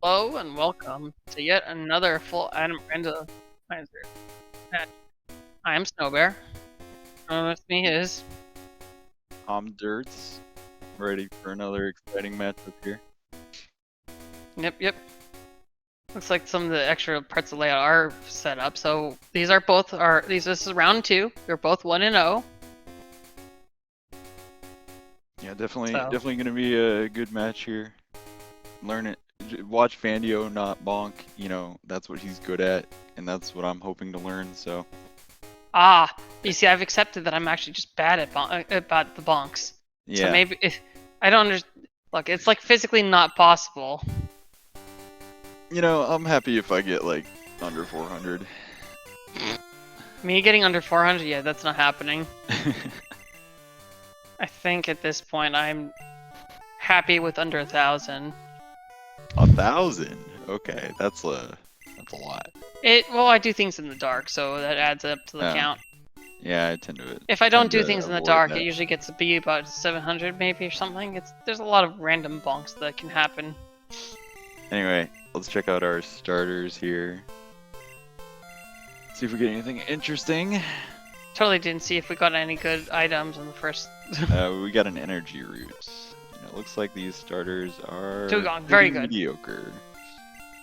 Hello and welcome to yet another full randomizer match. I am Snowbear. With me is I'm Dirts, ready for another exciting matchup here. Yep. Looks like some of the extra parts of the layout are set up. So these are both this is round 2. They're both 1-0. Yeah, definitely gonna be a good match here. Learn it. Watch Vandio not bonk. You know, that's what he's good at, and that's what I'm hoping to learn. So. You see, I've accepted that I'm actually just bad at about the bonks. Yeah. So maybe if I don't understand. Look, it's like physically not possible. You know, I'm happy if I get like under 400. Me getting under 400? Yeah, that's not happening. I think at this point I'm happy with under 1,000. 1,000? Okay, that's a lot. Well, I do things in the dark, so that adds up to the count. Yeah, I tend to. If I don't do things in the dark, it usually gets to be about 700 maybe or something. There's a lot of random bonks that can happen. Anyway, let's check out our starters here. See if we get anything interesting. Totally didn't see if we got any good items in the first. We got an energy root. And it looks like these starters are Dugong, very good. Mediocre.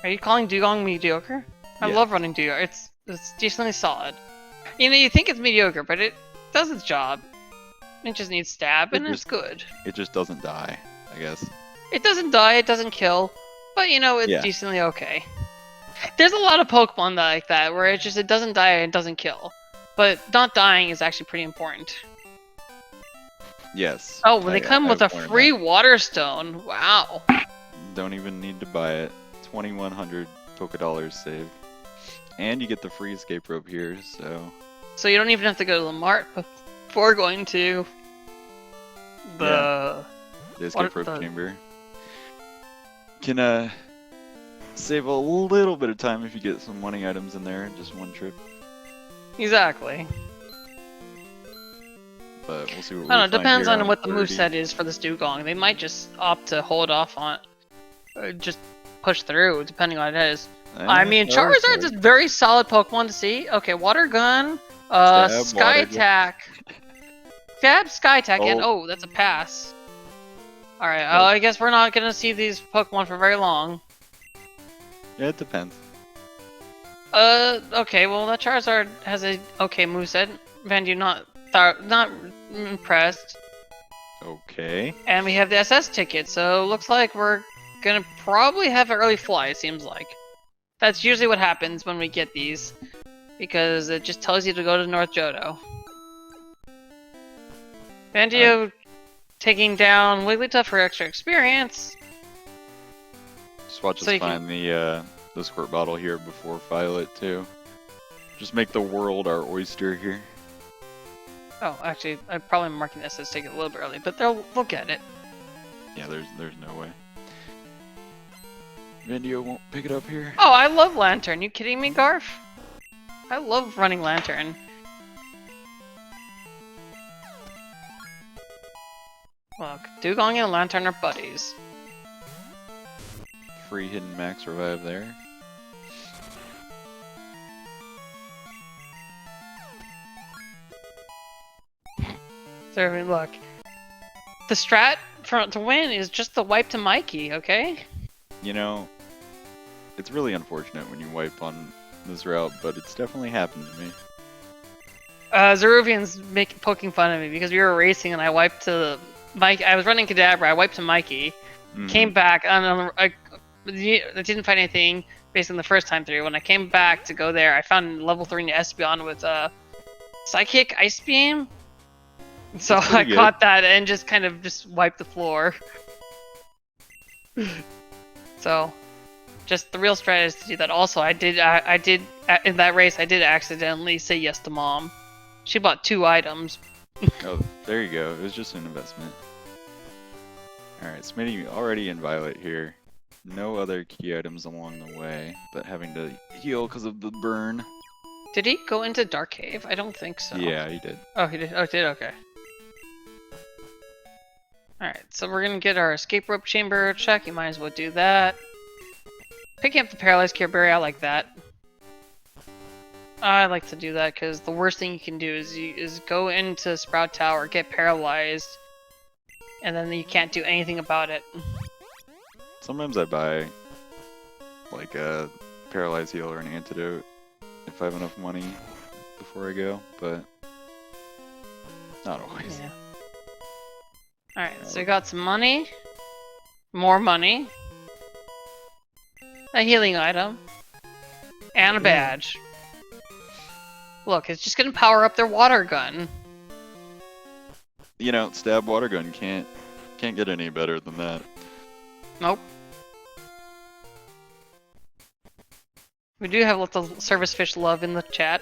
Are you calling Dugong mediocre? I love running Dugong. It's decently solid. You know, you think it's mediocre, but it does its job. It just needs stab, and it's good. It just doesn't die, I guess. It doesn't die, it doesn't kill, but you know, it's decently okay. There's a lot of Pokemon like that, where it doesn't die and it doesn't kill. But not dying is actually pretty important. Yes. Oh, when they come with a free water stone, wow. Don't even need to buy it. 2,100 Pokedollars saved. And you get the free escape rope here, so... So you don't even have to go to the mart before going to the escape rope chamber. Can save a little bit of time if you get some money items in there in just one trip. Exactly. But we'll see what we I don't find. know, depends on what the moveset is for this Dugong. They might just opt to hold off on it, or just push through, depending on what it is. I mean, Charizard's a very solid Pokemon to see. Okay, Water Gun, Sky Attack. Stab, Sky Attack, and oh, that's a pass. Alright, I guess we're not gonna see these Pokemon for very long. Yeah, it depends. Okay, well, that Charizard has a okay moveset. Vandio not impressed. Okay. And we have the SS ticket, so looks like we're gonna probably have an early fly, it seems like. That's usually what happens when we get these, because it just tells you to go to North Johto. Vandio taking down Wigglytuff for extra experience. Just watch us find the squirt bottle here before Violet too. Just make the world our oyster here. Oh, actually, I'm probably marking this as take it a little bit early, but they'll get it. Yeah, there's no way. Vandio won't pick it up here. Oh, I love Lantern. You kidding me, Garf? I love running Lantern. Look, Dugong and Lantern are buddies. Free hidden max revive there. So, I mean, look. The strat to win is just the wipe to Mikey, okay? You know, it's really unfortunate when you wipe on this route, but it's definitely happened to me. Zeruvian's poking fun of me because we were racing and I wiped to Mike. I was running Kadabra, I wiped to Mikey, came back, and I didn't find anything based on the first time through. When I came back to go there, I found level 3 Espeon with Psychic Ice Beam. So I caught that and just kind of wiped the floor. So, just the real strategy is to do that. Also, I did in that race. I did accidentally say yes to Mom. She bought 2 items. Oh, there you go. It was just an investment. All right, Smitty already in Violet here. No other key items along the way, but having to heal because of the burn. Did he go into Dark Cave? I don't think so. Yeah, he did. Oh, he did. Oh, he did. Okay. Alright, so we're gonna get our escape rope chamber check. You might as well do that. Picking up the paralyzed Care Berry, I like that. I like to do that because the worst thing you can do is go into Sprout Tower, get paralyzed, and then you can't do anything about it. Sometimes I buy like a paralyzed heal or an antidote if I have enough money before I go, but not always. Yeah. Alright, so we got some money, more money, a healing item, and a badge. Look, it's just gonna power up their water gun. You know, stab water gun can't get any better than that. Nope. We do have lots of service fish love in the chat.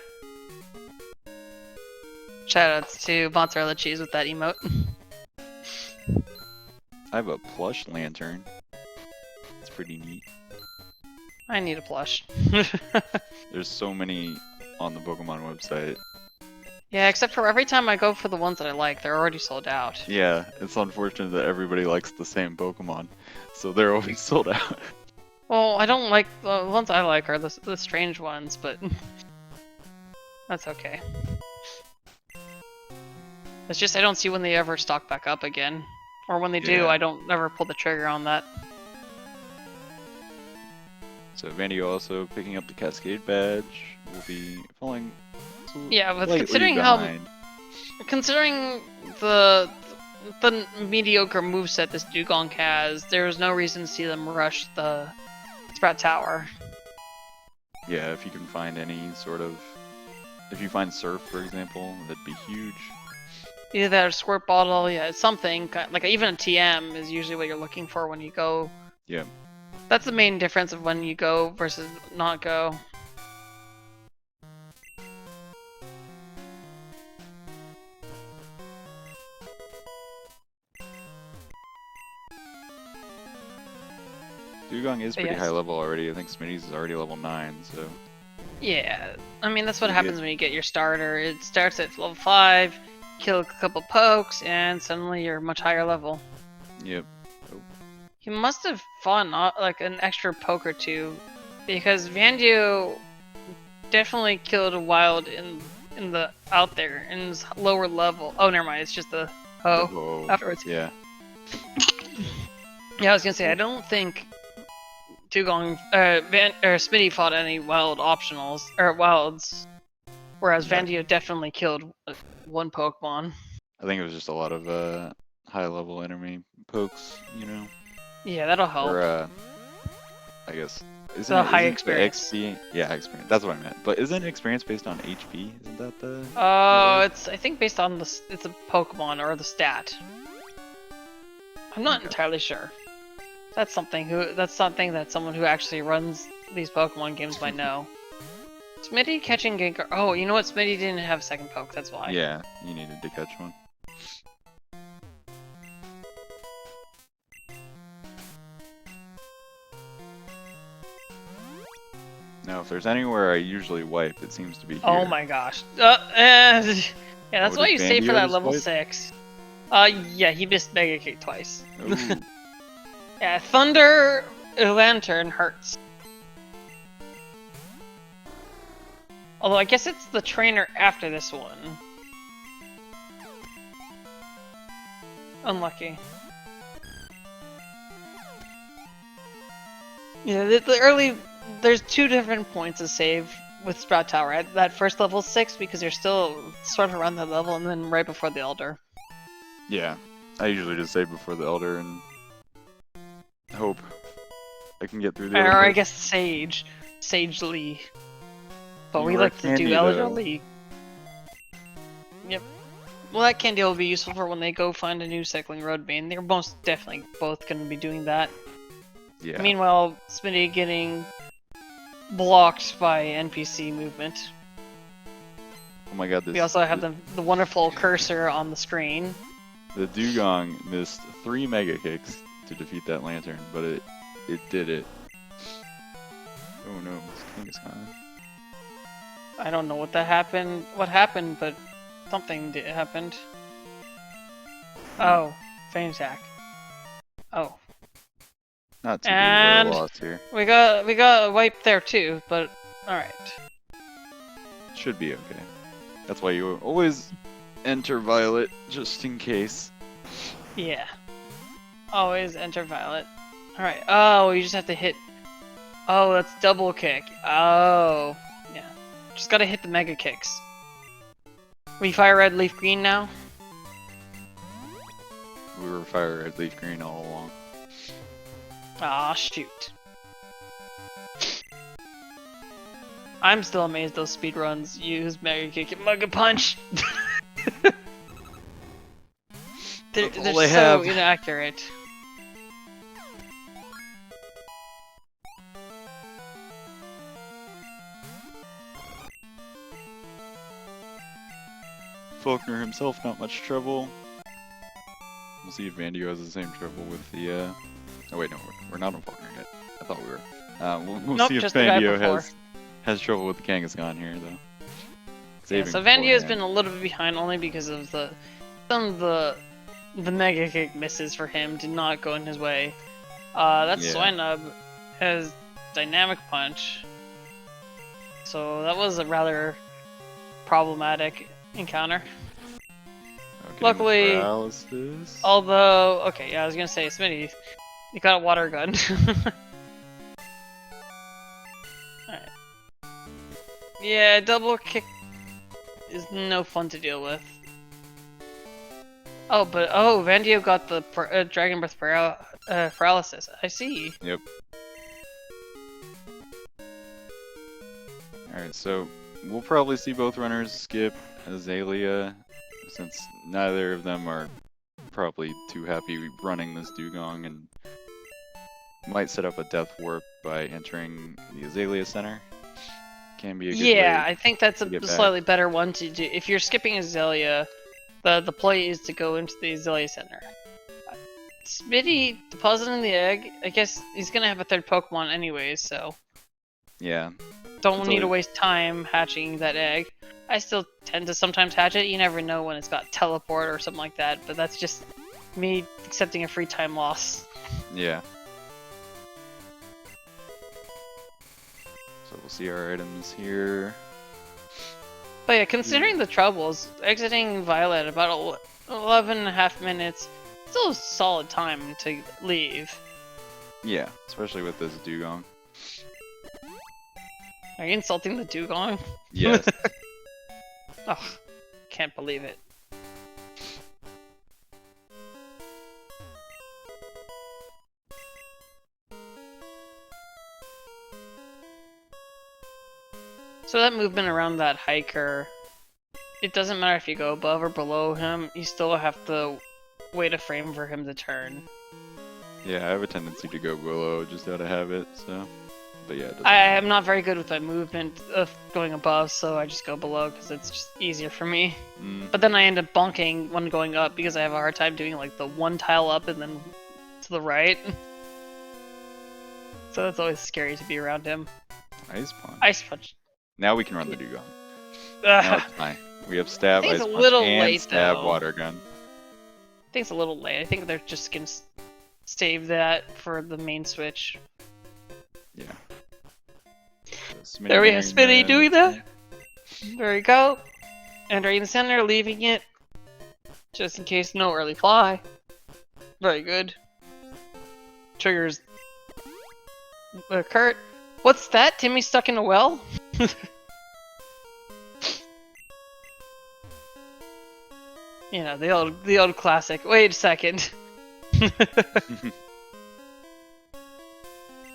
Shoutouts to Mozzarella Cheese with that emote. I have a plush lantern. It's pretty neat. I need a plush. There's so many on the Pokemon website. Yeah, except for every time I go for the ones that I like, they're already sold out. Yeah, it's unfortunate that everybody likes the same Pokemon, so they're always sold out. Well, I don't like the ones I like are the strange ones, but that's okay. It's just I don't see when they ever stock back up again, or when they do, I don't ever pull the trigger on that. So Vandio also picking up the Cascade badge will be falling. Yeah, but considering considering the mediocre moveset this Dugong has, there's no reason to see them rush the Sprout Tower. Yeah, if you can find any sort of, if you find Surf, for example, that'd be huge. Either that or Squirt Bottle, yeah, it's something like even a TM is usually what you're looking for when you go. Yeah. That's the main difference of when you go versus not go. Dugong is pretty high level already. I think Smitty's is already level 9, so... Yeah, I mean, that's what happens when you get your starter. It starts at level 5, kill a couple pokes, and suddenly you're much higher level. Yep. Oh. He must have fought like an extra poke or two, because Vandio definitely killed a wild in the out there in his lower level. Oh, never mind. It's just the afterwards. Yeah. Yeah, I was gonna say I don't think Dugong Smitty fought any wild optionals or wilds, whereas Vandio definitely killed one Pokemon. I think it was just a lot of high level enemy pokes, you know. Yeah, that'll help. Or I guess isn't the it, high isn't experience. XP? Yeah, experience. That's what I meant. But isn't experience based on HP? Isn't that the? It's I think based on it's a Pokemon or the stat. I'm not entirely sure. That's something that someone who actually runs these Pokemon games might know. Smitty catching Gengar. Oh, you know what? Smitty didn't have a second poke. That's why. Yeah, you needed to catch one. No, if there's anywhere I usually wipe, it seems to be here. Oh my gosh. Yeah, that's why you save for that level 6. Yeah, he missed Mega Kick twice. Yeah, Thunder Lantern hurts. Although I guess it's the trainer after this one. Unlucky. Yeah, the early... There's 2 different points to save with Sprout Tower. At that first level 6, because you're still sort of around that level, and then right before the Elder. Yeah, I usually just save before the Elder and hope I can get through the Or I guess Sage. Sagely. But we like to do Elderly. Yep. Well, that candy will be useful for when they go find a new Cycling Road Bane. They're most definitely both going to be doing that. Yeah. Meanwhile, Smitty getting blocked by NPC movement. Oh my god, this... We also have the wonderful cursor on the screen. The Dugong missed 3 Mega Kicks to defeat that Lantern, but it did it. Oh no, it's Kangaskhan. I don't know what happened, but something happened. Oh, Fame Attack. Oh. Not too big And of a loss here. we got a wipe there too, but alright. Should be okay. That's why you always enter Violet, just in case. Yeah. Always enter Violet. Alright. Oh, you just have to hit. Oh, that's double kick. Oh. Yeah. Just gotta hit the mega kicks. We fire red, leaf green now? We were fire red, leaf green all along. Ah, shoot. I'm still amazed those speedruns use mega kick and mega punch. they're so have. inaccurate. Faulkner himself, not much trouble. We'll see if Vandio has the same trouble with the, Oh wait, no, we're not on Faulkner yet. I thought we were. We'll Nope, see if just the guy Vandio before. has trouble with the Kangaskhan here, though. Yeah, Saving so Vandio has beforehand. been a little bit behind only because of some of the mega kick misses for him did not go in his way. That Yeah. Swinub has dynamic punch, so that was a rather problematic encounter. Okay, Luckily, paralysis. although okay, yeah, I was gonna say Smitty, you got a water gun. Alright. Yeah, double kick is no fun to deal with. Oh, but Vandio got the Dragon Breath paralysis. I see. Yep. Alright, so we'll probably see both runners skip Azalea, since neither of them are probably too happy running this Dugong, and might set up a death warp by entering the Azalea Center. Can be a good Yeah, way. I think that's to get a back. slightly better one to do. If you're skipping Azalea, the play is to go into the Azalea Center. Smitty depositing the egg, I guess he's gonna have a third Pokemon anyways, so Yeah. don't It's need to always- waste time hatching that egg. I still tend to sometimes hatch it. You never know when it's got teleport or something like that, but that's just me accepting a free time loss. Yeah. So we'll see our items here. But yeah, considering the troubles, exiting Violet about 11 and a half minutes, still a solid time to leave. Yeah, especially with this Dugong. Are you insulting the Dugong? Yes. Oh, can't believe it. So that movement around that hiker, it doesn't matter if you go above or below him, you still have to wait a frame for him to turn. Yeah, I have a tendency to go below just out of habit, so. But yeah, it doesn't I matter. am not very good with my movement of going above, so I just go below because it's just easier for me. But then I end up bonking when going up because I have a hard time doing like the one tile up and then to the right. So it's always scary to be around him. Ice Punch. Ice punch. Now we can run the Dugong. Now Ugh, it's fine. We have stab, I think ice it's a punch, little and late, stab though. water gun. I think it's a little late. I think they're just gonna save that for the main switch. Yeah. So There we have Smitty Smitty doing that. There we go. Entering the center, leaving it. Just in case no early fly. Very good. Triggers. Kurt. What's that? Timmy stuck in a well? You know, the old classic. Wait a second. Been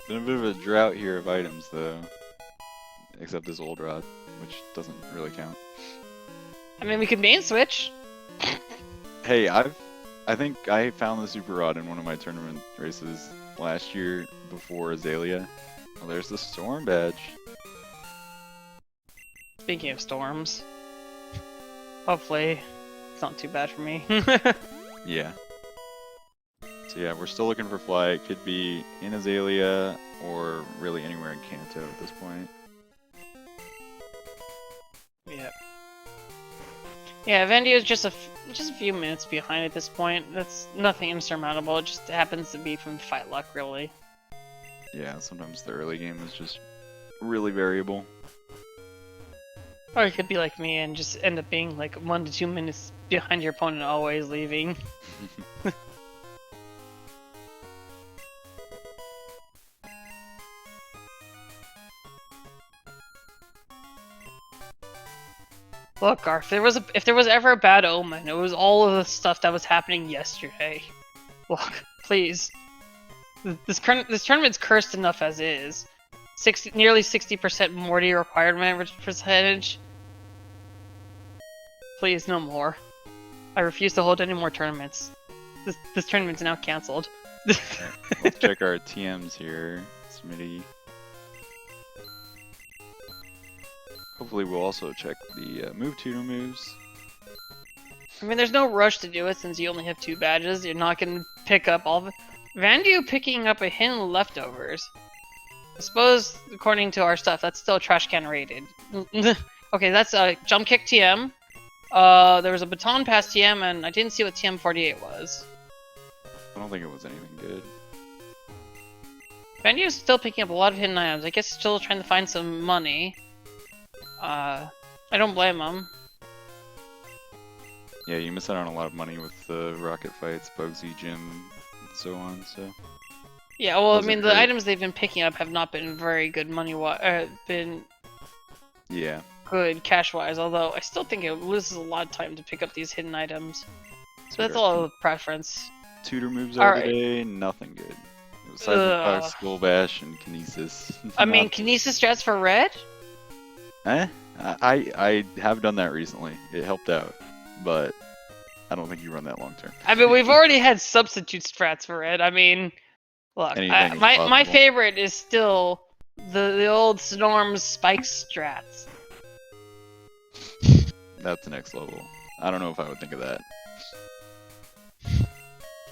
a bit of a drought here of items, though. Except this old rod, which doesn't really count. I mean, we could main switch. Hey, I think I found the super rod in one of my tournament races last year before Azalea. Well, there's the storm badge. Speaking of storms, hopefully it's not too bad for me. Yeah. So yeah, we're still looking for fly. It could be in Azalea or really anywhere in Kanto at this point. Yep. Yeah, Vandio's just a few minutes behind at this point. That's nothing insurmountable. It just happens to be from fight luck, really. Yeah, sometimes the early game is just really variable. Or it could be like me and just end up being like 1 to 2 minutes behind your opponent, always leaving. Look, Garth, if there was ever a bad omen, it was all of the stuff that was happening yesterday. Look, please. This tournament's cursed enough as is. Nearly 60% Morty requirement percentage. Please, no more. I refuse to hold any more tournaments. This tournament's now cancelled. Let's check our TMs here, Smitty. Hopefully we'll also check the move tutor moves. I mean, there's no rush to do it since you only have 2 badges. You're not going to pick up all of it. Vandio picking up a hidden leftovers. I suppose, according to our stuff, that's still trash can rated. Okay, that's a jump kick TM. There was a baton pass TM, and I didn't see what TM48 was. I don't think it was anything good. Vandio's still picking up a lot of hidden items. I guess still trying to find some money. I don't blame him. Yeah, you miss out on a lot of money with the rocket fights, Bugsy, Gym, and so on, so... Yeah, well, I mean, the great. items they've been picking up have not been very good been Yeah. good cash-wise, although I still think it loses a lot of time to pick up these hidden items. So that's all of preference. Tutor moves All all right. day, nothing good. It was Cyberfox, Skull Bash, and Kinesis. I mean, Kinesis strats for red? I have done that recently. It helped out, but I don't think you run that long term. I mean, we've already had substitute strats for red. I mean, look, my favorite is still the old Snorms Spike strats. That's next level. I don't know if I would think of that.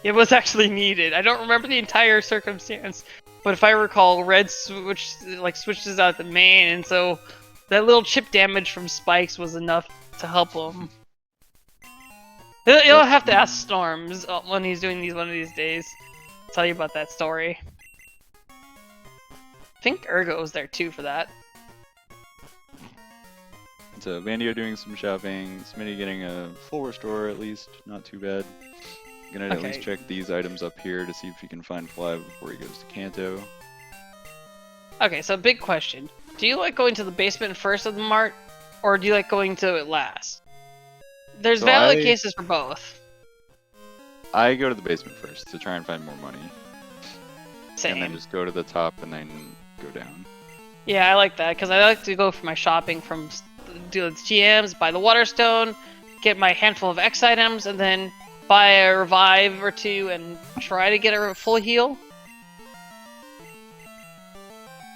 It was actually needed. I don't remember the entire circumstance, but if I recall, red switches out the main, and so that little chip damage from spikes was enough to help him. You'll have to ask Storms when he's doing these one of these days. I'll tell you about that story. I think Ergo was there too for that. So Vandio doing some shopping, Smitty getting a full restore at least, not too bad. Gonna at least check these items up here to see if he can find Fly before he goes to Kanto. Okay, so big question. Do you like going to the basement first of the mart, or do you like going to it last? There's valid cases for both. I go to the basement first to try and find more money. Same. And then just go to the top and then go down. Yeah, I like that, because I like to go for my shopping from do the GMs, buy the Waterstone, get my handful of X items, and then buy a revive or two and try to get a full heal.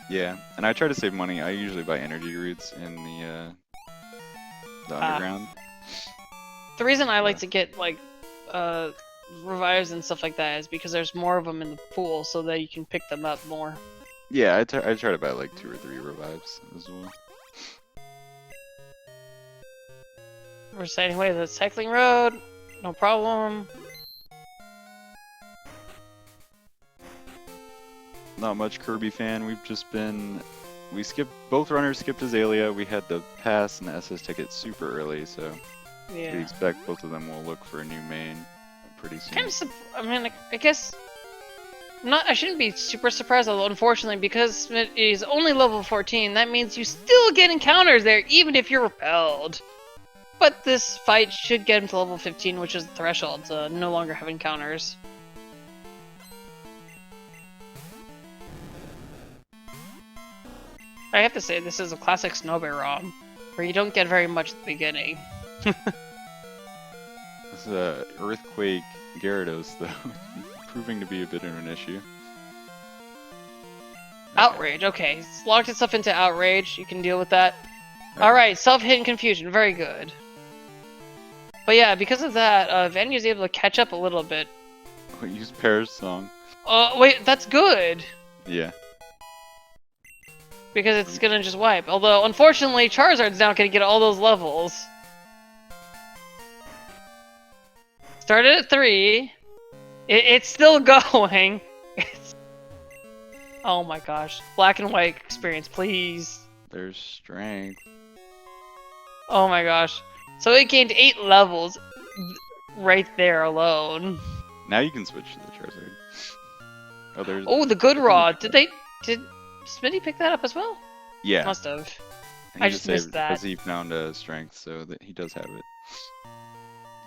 Yeah, and I try to save money. I usually buy energy roots in the underground. The reason I like to get like revives and stuff like that is because there's more of them in the pool, so that you can pick them up more. Yeah, I try to buy like 2 or 3 revives as well. We're setting away the cycling road, no problem. Not much Kirby fan. We've just been... Both runners skipped Azalea. We had the pass and the SS ticket super early, so... Yeah. We expect both of them will look for a new main pretty soon. I mean, I guess... I shouldn't be super surprised, although unfortunately, because it is only level 14, that means you still get encounters there, even if you're repelled. But this fight should get him to level 15, which is the threshold to no longer have encounters. I have to say, this is a classic Snowbear ROM, where you don't get very much at the beginning. This Earthquake Gyarados, though, proving to be a bit of an issue. Okay. Outrage, okay. It's locked itself into Outrage, you can deal with that. Okay. Alright, self-hidden confusion, very good. But yeah, because of that, Vandio's able to catch up a little bit. Use Pear's song. Wait, that's good! Yeah. Because it's gonna just wipe. Although, unfortunately, Charizard's now gonna get all those levels. Started at 3. It's still going. Oh my gosh. Black and white experience, please. There's strength. Oh my gosh. So it gained 8 levels right there alone. Now you can switch to the Charizard. Oh, there's. Oh, the good rod. Did Smitty pick that up as well? Yeah. Must have. And I he just missed saved that. because he found a strength, so that he does have it.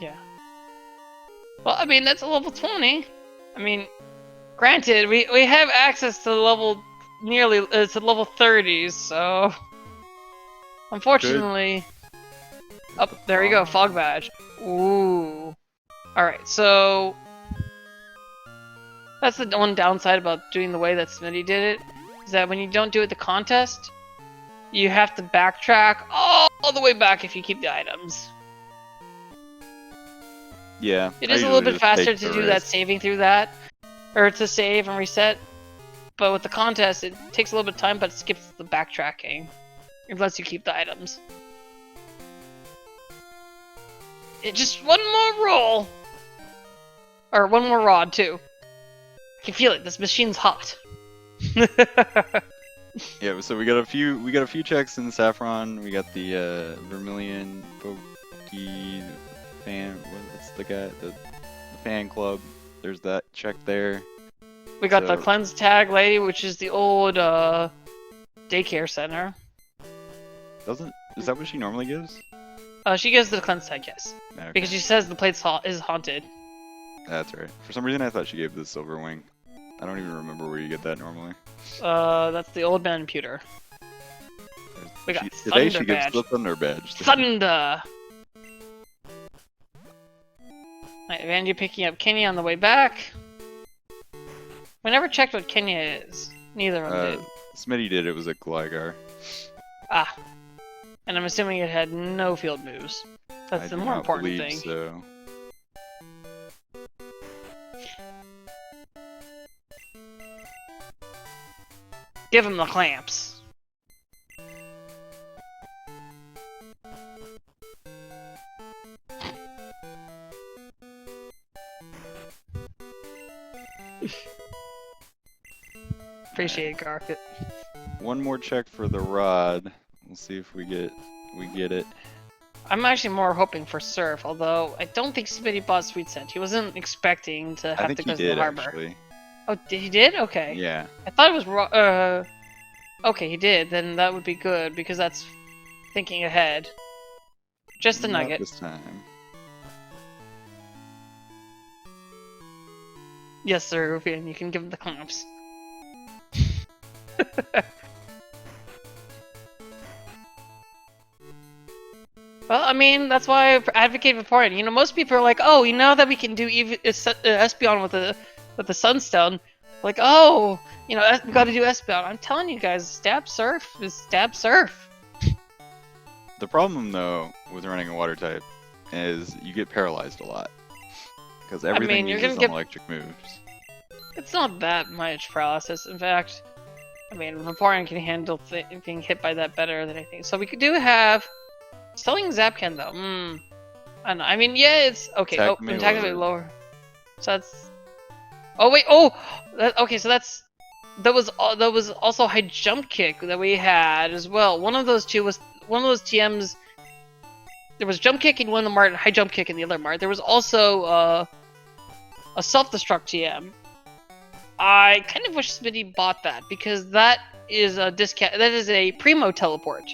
Yeah. Well, I mean, that's a level 20. I mean, granted, we have access to level nearly to level 30s, so unfortunately. Oh, there you go, fog badge. Ooh. All right, so that's the one downside about doing the way that Smitty did it, is that when you don't do it the contest, you have to backtrack all the way back if you keep the items. Yeah. It is a little bit faster to do that saving through that, or to save and reset. But with the contest, it takes a little bit of time, but it skips the backtracking. It lets you keep the items. Just one more roll, or one more rod too. I can feel it. This machine's hot. Yeah. So we got a few checks in Saffron. We got the Vermilion Pokey fan. What's the guy? The fan club. There's that check there. We got the cleanse tag lady, which is the old daycare center. Is that what she normally gives? She gives the cleanse tag, yes. Okay. Because she says the place is haunted. That's right. For some reason I thought she gave the silver wing. I don't even remember where you get that normally. That's the old man pewter. We got today Thunder she badge. gives the Thunder badge. Thunder! Alright, Vandio picking up Kenya on the way back. We never checked what Kenya is. Neither of them did. Smitty did. It was a Gligar. Ah. And I'm assuming it had no field moves. That's the more important thing. So. Give him the clamps. Appreciate it, Garfield. One more check for the rod. We'll see if we get it. I'm actually more hoping for Surf, although I don't think Smitty bought Sweet Scent. He wasn't expecting to have to go to the harbor. Actually. Oh, he did? Okay. Yeah. I thought it was okay, he did. Then that would be good because that's thinking ahead. Just a Not nugget. this time. Yes, sir, Rufian. You can give him the clamps. Well, I mean, that's why I advocate for it. You know, most people are like, "Oh, you know that we can do Espeon with the Sunstone." Like, "Oh, you know, we got to do Espeon." I'm telling you guys, Stab Surf is Stab Surf. The problem, though, with running a water type is you get paralyzed a lot because everything uses electric moves. It's not that much paralysis. In fact, I mean, Vaporeon can handle being hit by that better than anything. So we do have selling Zapcan though. I don't know. I mean, yeah, it's okay. Technically lower. So that's. Oh wait. Oh, okay. So that was also high jump kick that we had as well. One of those two was one of those TMs. There was jump kick in one of the Mart, high jump kick in the other Mart. There was also a self-destruct TM. I kind of wish Smitty bought that because that is a discount. That is a primo teleport.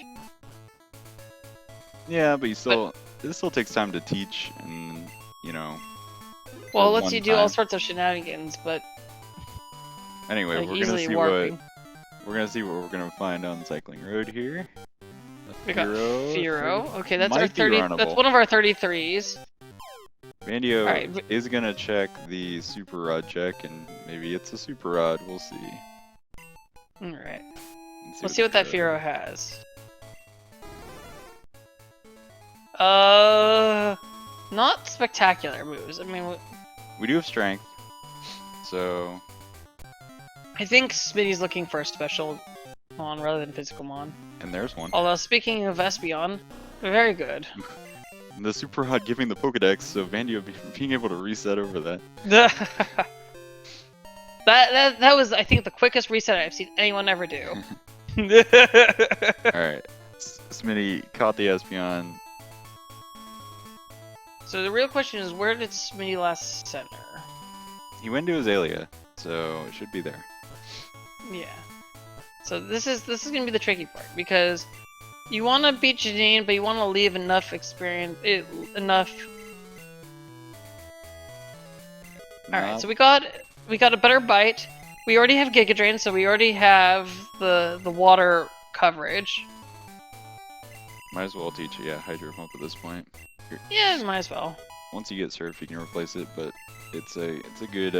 Yeah, but it still takes time to teach, and you know. Well, it lets you do all sorts of shenanigans, but anyway, we're gonna see what we're gonna find on Cycling Road here. We got Firo. Okay, that's our 30. Runnable. That's one of our 33s. Vandio is gonna check the Super Rod check, and maybe it's a Super Rod. We'll see. All right. Let's see what that Firo has. Not spectacular moves. I mean, we do have strength, so I think Smitty's looking for a special mon rather than physical mon. And there's one. Although speaking of Espeon, very good. The Super Rod giving the Pokedex, so Vandio being able to reset over that. That was, I think, the quickest reset I've seen anyone ever do. Alright. Smitty caught the Espeon. So the real question is, where did Smitty last center? He went to Azalea, so it should be there. Yeah. So this is gonna be the tricky part, because you want to beat Janine, but you want to leave enough experience, enough. All right, so we got a better bite. We already have Giga Drain, so we already have the water coverage. Might as well teach you, yeah, Hydro Pump at this point. Yeah, might as well. Once you get Surf, you can replace it, but it's a good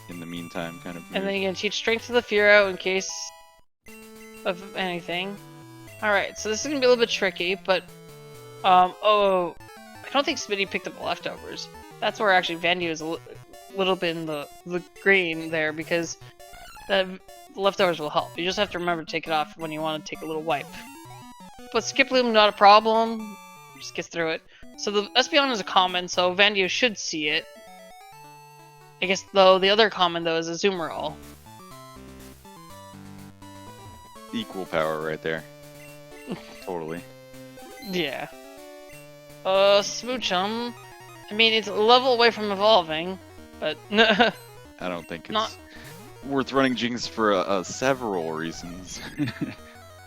in the meantime kind of move. And then you can teach Strength to the Furo in case of anything. All right, so this is gonna be a little bit tricky, but oh, I don't think Smitty picked up the leftovers. That's where actually Vandio is a little bit in the green there, because the leftovers will help. You just have to remember to take it off when you want to take a little wipe. But Skip Loom, not a problem. Just gets through it. So the Espeon is a common, so Vandio should see it. I guess, though, the other common, though, is a Zoomerall. Equal power right there. Totally. Yeah. Smoochum. I mean, it's a level away from evolving, but... I don't think it's worth running Jinx for several reasons.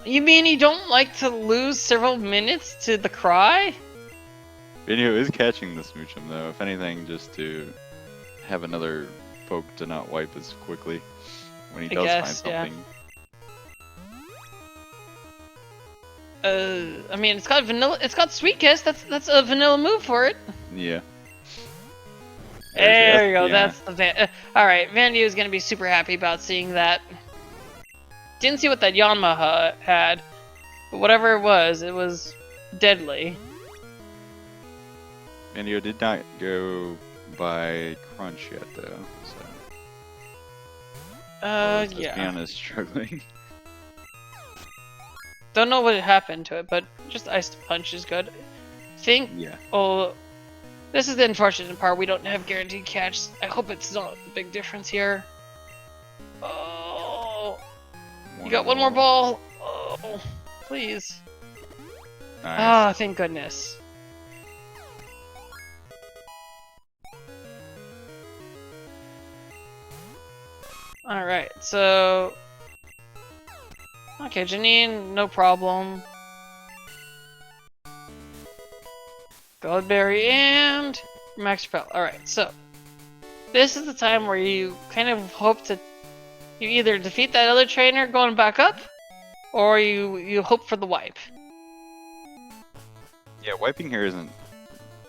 You mean you don't like to lose several minutes to the cry? Vandio is catching the Smoochum, though. If anything, just to have another poke to not wipe as quickly when he does find something. Yeah. I mean, it's got vanilla. It's got Sweet Kiss. That's a vanilla move for it. Yeah. There you go. Yeah. That's the all right. Vandio is gonna be super happy about seeing that. Didn't see what that Yanma had, but whatever it was deadly. Vandio did not go by Crunch yet, though. So. Yeah. Espeon is struggling. Don't know what happened to it, but just Ice Punch is good. Yeah. Oh, this is the unfortunate part. We don't have guaranteed catch. I hope it's not a big difference here. Oh, you got one more ball. Oh, please. Nice. Ah, thank goodness. All right, so. Okay, Janine, no problem. Goldberry and Max Repel. Alright, so this is the time where you kind of hope to you either defeat that other trainer going back up, or you hope for the wipe. Yeah, wiping here isn't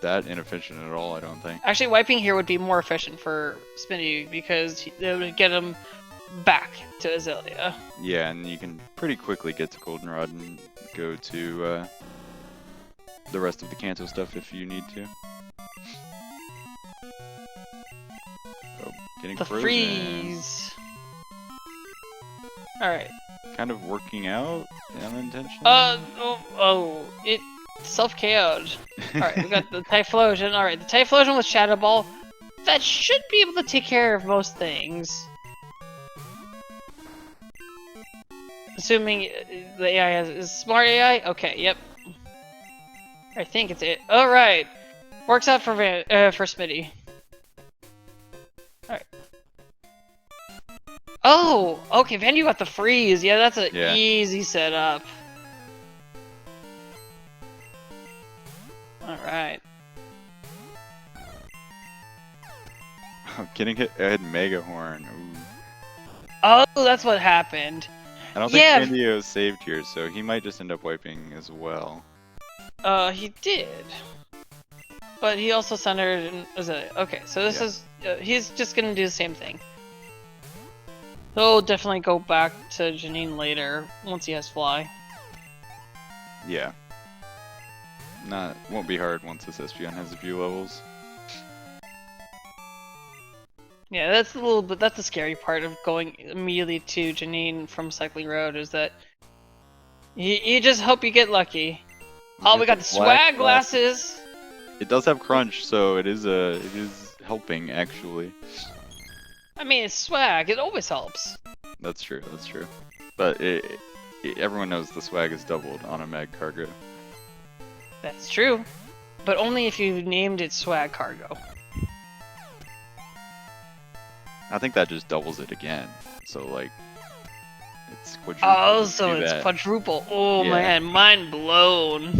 that inefficient at all, I don't think. Actually, wiping here would be more efficient for Smitty because it would get him back to Azalea. Yeah, and you can pretty quickly get to Goldenrod and go to the rest of the Kanto stuff if you need to. Oh, getting the frozen. Freeze. All right. Kind of working out unintentionally. It self-KO'd. All right, we got the Typhlosion. All right, the Typhlosion with Shadow Ball. That should be able to take care of most things. Assuming the AI is smart AI? Okay, yep. I think it's it. Alright. Works out for Smitty. Alright. Oh! Okay, Vandio got the freeze. Yeah, that's an easy setup. Alright. Getting hit, I had Mega Horn. Ooh. Oh, that's what happened. I don't think Vandio is saved here, so he might just end up wiping as well. He did. But he also centered in Azalea. Okay, so this is... he's just gonna do the same thing. He'll definitely go back to Janine later, once he has Fly. Yeah. Won't be hard once this Espeon has a few levels. Yeah, that's that's the scary part of going immediately to Janine from Cycling Road, is that you just hope you get lucky. Oh, we got the swag glasses. It does have Crunch, so it is helping actually. I mean, it's swag. It always helps. That's true. That's true. But everyone knows the swag is doubled on a mag cargo. That's true. But only if you named it swag cargo. I think that just doubles it again. So like, it's quadruple. Oh, so it's quadruple. Oh Yeah. man, mind blown.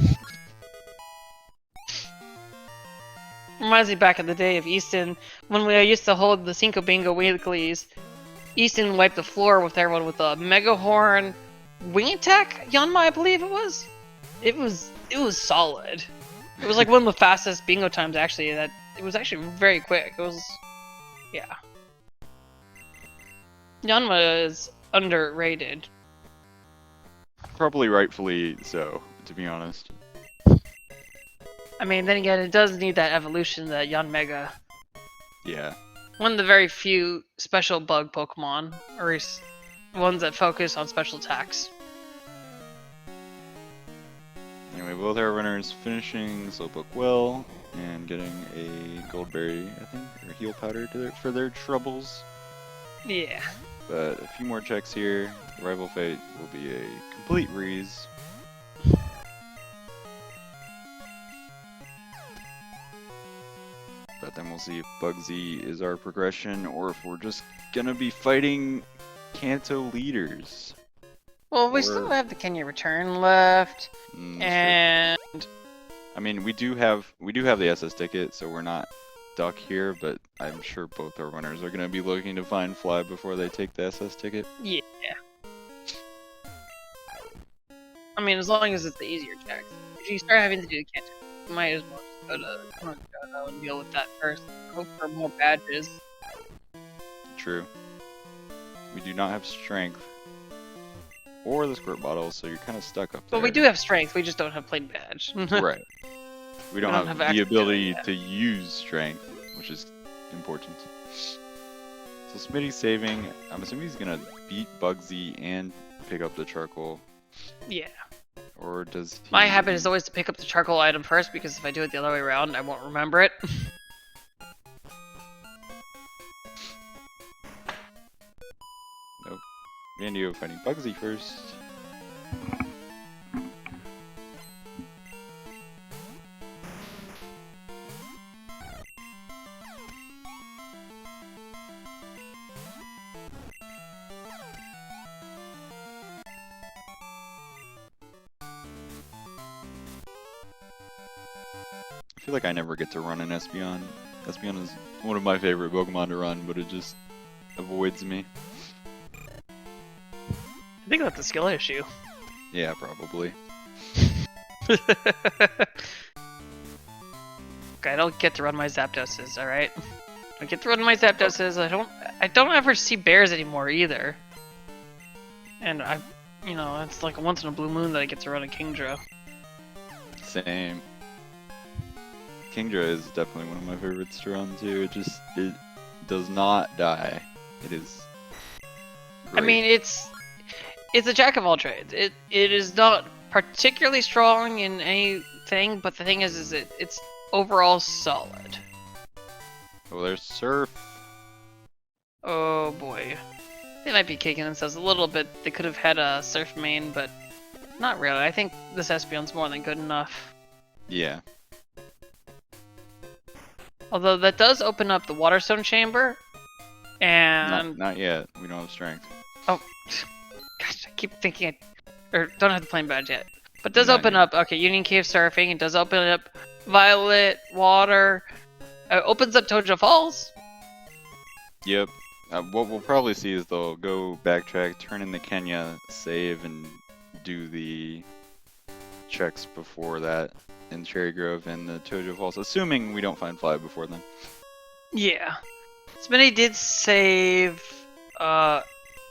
Reminds me back in the day of Easton, when we used to hold the Cinco Bingo weeklies. Easton wiped the floor with everyone with a Mega Horn wing attack, Yanma, I believe it was. It was solid. It was like one of the fastest bingo times actually. It was actually very quick. It was, yeah. Yanma is underrated. Probably rightfully so, to be honest. I mean, then again, it does need that evolution, that Yanmega. Yeah. One of the very few special bug Pokemon, or ones that focus on special attacks. Anyway, both our runners finishing Slowpoke well and getting a Goldberry, I think, or heal powder for their troubles. Yeah. But a few more checks here. Rival Fate will be a complete Reese. But then we'll see if Bugsy is our progression or if we're just gonna be fighting Kanto leaders. Well, we still have the Kenya return left, and I mean, we do have the SS ticket, so we're not stuck here. But I'm sure both our runners are gonna be looking to find Fly before they take the SS ticket. Yeah. I mean, as long as it's the easier checks. If you start having to do the Kanto, you might as well just go to Johto and deal with that first. Hope for more badges. True. We do not have strength or the squirt bottle, so you're kind of stuck up there. But we do have strength. We just don't have plain badge. Right. We don't have the access ability to use strength, which is important. So Smitty's saving. I'm assuming he's gonna beat Bugsy and pick up the charcoal. Yeah. Or does he... My habit is always to pick up the charcoal item first, because if I do it the other way around, I won't remember it. Nope. Vandio fighting Bugsy first. I feel like I never get to run an Espeon. Espeon is one of my favorite Pokemon to run, but it just avoids me. I think that's a skill issue. Yeah, probably. Okay, I don't get to run my Zapdoses, alright? I get to run my Zapdoses, I don't ever see bears anymore either. And it's like a once in a blue moon that I get to run a Kingdra. Same. Kingdra is definitely one of my favorites to run too. It does not die. It is great. I mean, it's a jack of all trades. It is not particularly strong in anything, but the thing is it's overall solid. Oh, there's Surf. Oh boy. They might be kicking themselves a little bit. They could have had a Surf main, but not really. I think this Espeon's more than good enough. Yeah. Although that does open up the Waterstone Chamber, and... Not yet. We don't have strength. Oh, gosh, I keep thinking don't have the plain badge yet. But it does open up, okay, Union Cave Surfing, it does open up Violet, Water, opens up Tojo Falls. Yep. What we'll probably see is they'll go backtrack, turn in the Kenya, save, and do the checks before that in Cherry Grove and the Tojo Falls, assuming we don't find Fly before then. Yeah. Smitty did save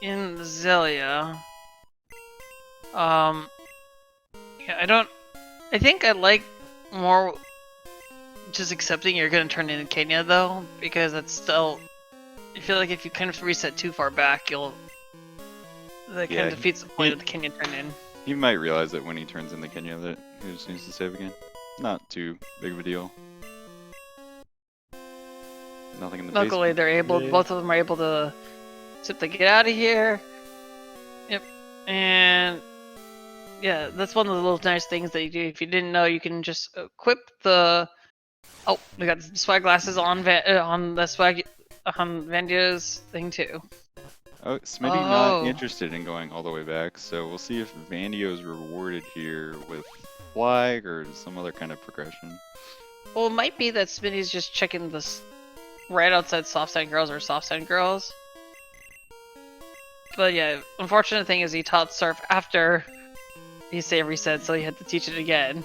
in Zelia. Yeah, I think I like more just accepting you're gonna turn into Kenya though, because it's still, I feel like if you kind of reset too far back, that kind of defeats the point of the Kenya turn in. He might realize that when he turns in the Kenya that he just needs to save again. Not too big of a deal. Nothing in the Luckily, basement they're able. today. Both of them are able to simply get out of here. Yep. And yeah, that's one of the little nice things that you do. If you didn't know, you can just equip the. Oh, we got the swag glasses on on the swag on Vandio's thing too. Oh, Smitty not interested in going all the way back, so we'll see if Vandio is rewarded here with flag or some other kind of progression. Well, it might be that Smitty's just checking this right outside Soft Sand Girls or Soft Sand Girls. But yeah, unfortunate thing is he taught Surf after he save reset, so he had to teach it again.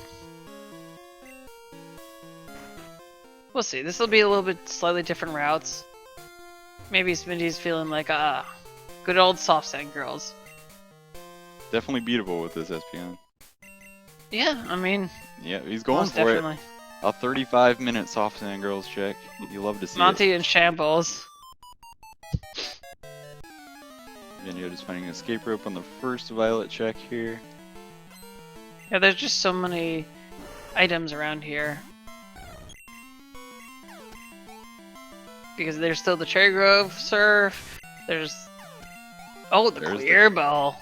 We'll see. This will be a little bit slightly different routes. Maybe Smitty's feeling like, good old Soft Sand Girls. Definitely beatable with this SPN. Yeah, I mean... Yeah, he's going for definitely. it. A 35-minute Soft Sand Girls check. You love to see Monty it. in shambles. Vandio just finding an escape rope on the first Violet check here. Yeah, there's just so many items around here. Because there's still the Cherry Grove Surf. There's... Oh, there's Clear Bell.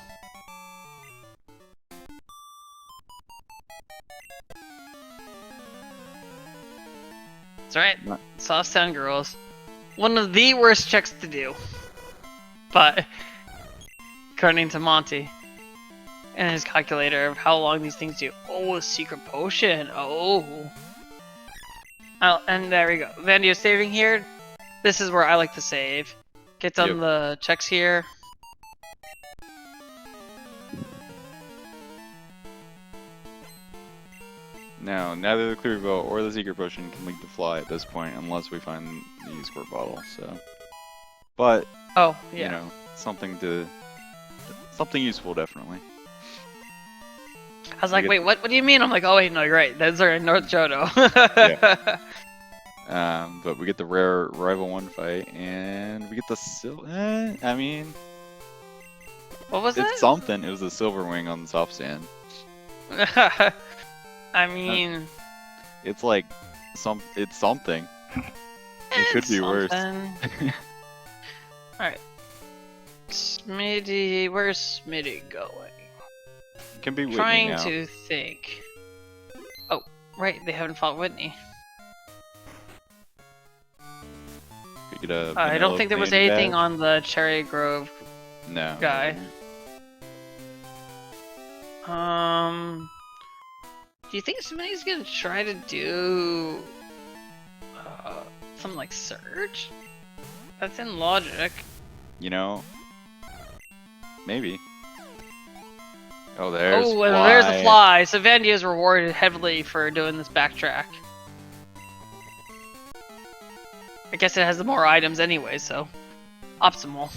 That's right. Soft Sand Girls. One of the worst checks to do. But, according to Monty and his calculator of how long these things do. Oh, a secret potion. Oh. And there we go. Vandio saving here. This is where I like to save. Get done the checks here. Now, neither the Clear Bell or the Secret Potion can lead to fly at this point unless we find the Squirt Bottle, so... But, oh, yeah. you know, something useful, definitely. I was like, wait, what do you mean? I'm like, oh wait, no, you're right. Those are in North Johto. Yeah. But we get the rare Rival 1 fight, and we get the I mean... What was it? It's something. It was a Silver Wing on the Soft Sand. I mean... It's like... It's something. It could be worse. Alright. Smitty... Where's Smitty going? Can be Whitney Trying now. to think. Oh, right, they haven't fought Whitney. I don't think there was anything on the Cherry Grove guy. Do you think somebody's gonna try to do something like Surge? That's in logic. You know, maybe. Oh, there's Fly. There's a fly. So Vandio is rewarded heavily for doing this backtrack. I guess it has the more items anyway, so optimal.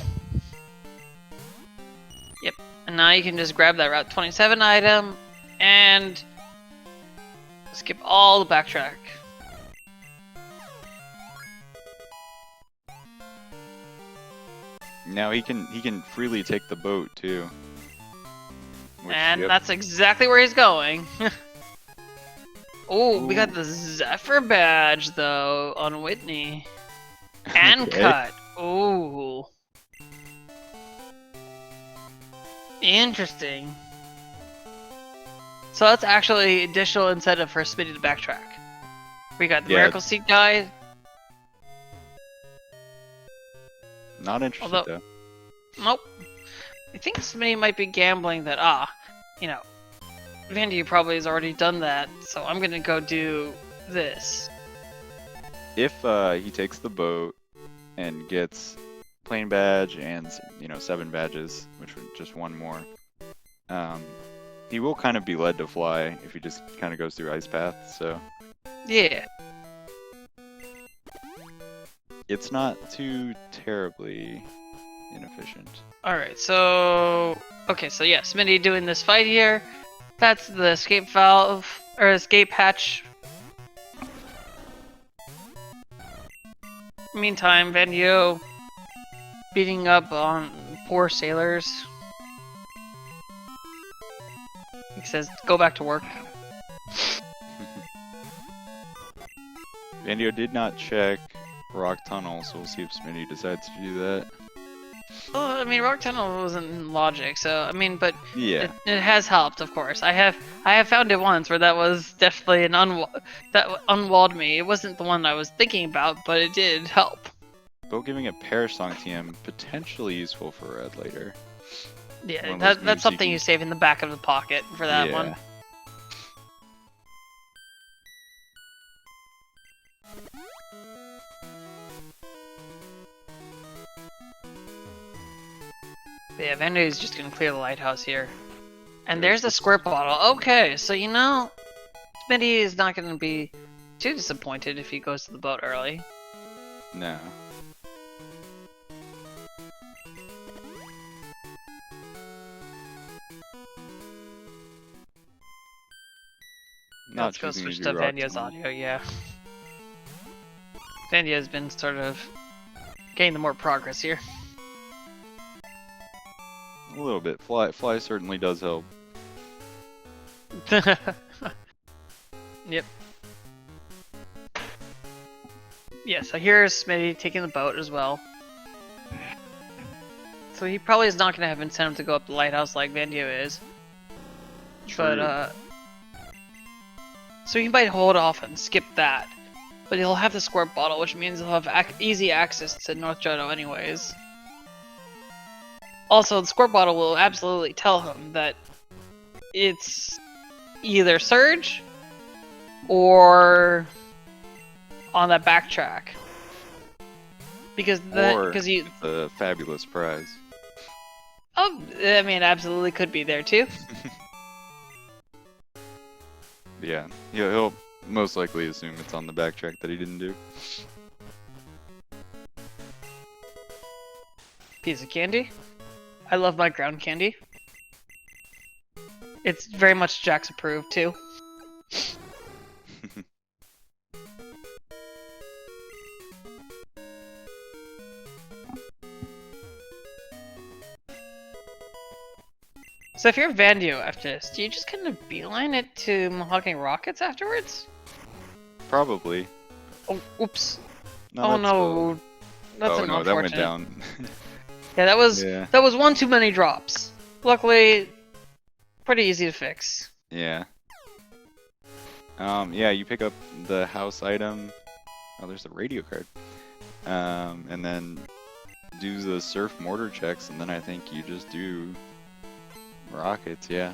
Yep. And now you can just grab that Route 27 item and skip all the backtrack. Now he can freely take the boat too. And that's exactly where he's going. Oh, we got the Zephyr badge though on Whitney. And cut. Oh. Interesting. So that's actually additional incentive for Smitty to backtrack. We got the Miracle Seed guy. Not interested though. Nope. I think Smitty might be gambling that, you know, Vandy probably has already done that, so I'm gonna go do this. If he takes the boat and gets plane badge and, you know, 7 badges, which would just one more, he will kind of be led to fly if he just kind of goes through Ice Path, so... Yeah. It's not too terribly inefficient. Alright, so... Okay, so yeah, Smitty doing this fight here. That's the escape valve, or escape hatch. Meantime, Vandio beating up on poor sailors. He says, go back to work. Vandio did not check rock tunnel, so we'll see if Smitty decides to do that. Well, I mean, Rock Tunnel wasn't in logic, so I mean, but Yeah. it has helped, of course. I have found it once where that was definitely an that unwalled me. It wasn't the one I was thinking about, but it did help. But giving a Perish Song TM potentially useful for Red later. Yeah, that's something you save in the back of the pocket for that one. But yeah, Vandio is just gonna clear the lighthouse here. And there's the squirt bottle. Okay, so you know, Smitty is not gonna be too disappointed if he goes to the boat early. No. Let's go switch to Vandio's audio, yeah. Vandio's been sort of getting the more progress here. A little bit. Fly certainly does help. Yep. Yeah, so here's Smitty taking the boat as well. So he probably is not going to have incentive to go up the lighthouse like Vandio is. True. But, so he might hold off and skip that. But he'll have the squirt bottle, which means he'll have easy access to North Johto anyways. Also, the squirt bottle will absolutely tell him that it's either Surge or on that backtrack. Because it's a fabulous prize. Oh, I mean, absolutely could be there too. Yeah, he'll most likely assume it's on the backtrack that he didn't do. Piece of candy. I love my ground candy. It's very much Jack's approved too. So if you're Vandio after this, do you just kind of beeline it to Mahogany Rockets afterwards? Probably. Oh, oops. No, oh no. That's no, that went down. Yeah, that was one too many drops. Luckily, pretty easy to fix. Yeah. Yeah, you pick up the house item. Oh, there's the radio card. And then do the surf mortar checks, and then I think you just do rockets, yeah.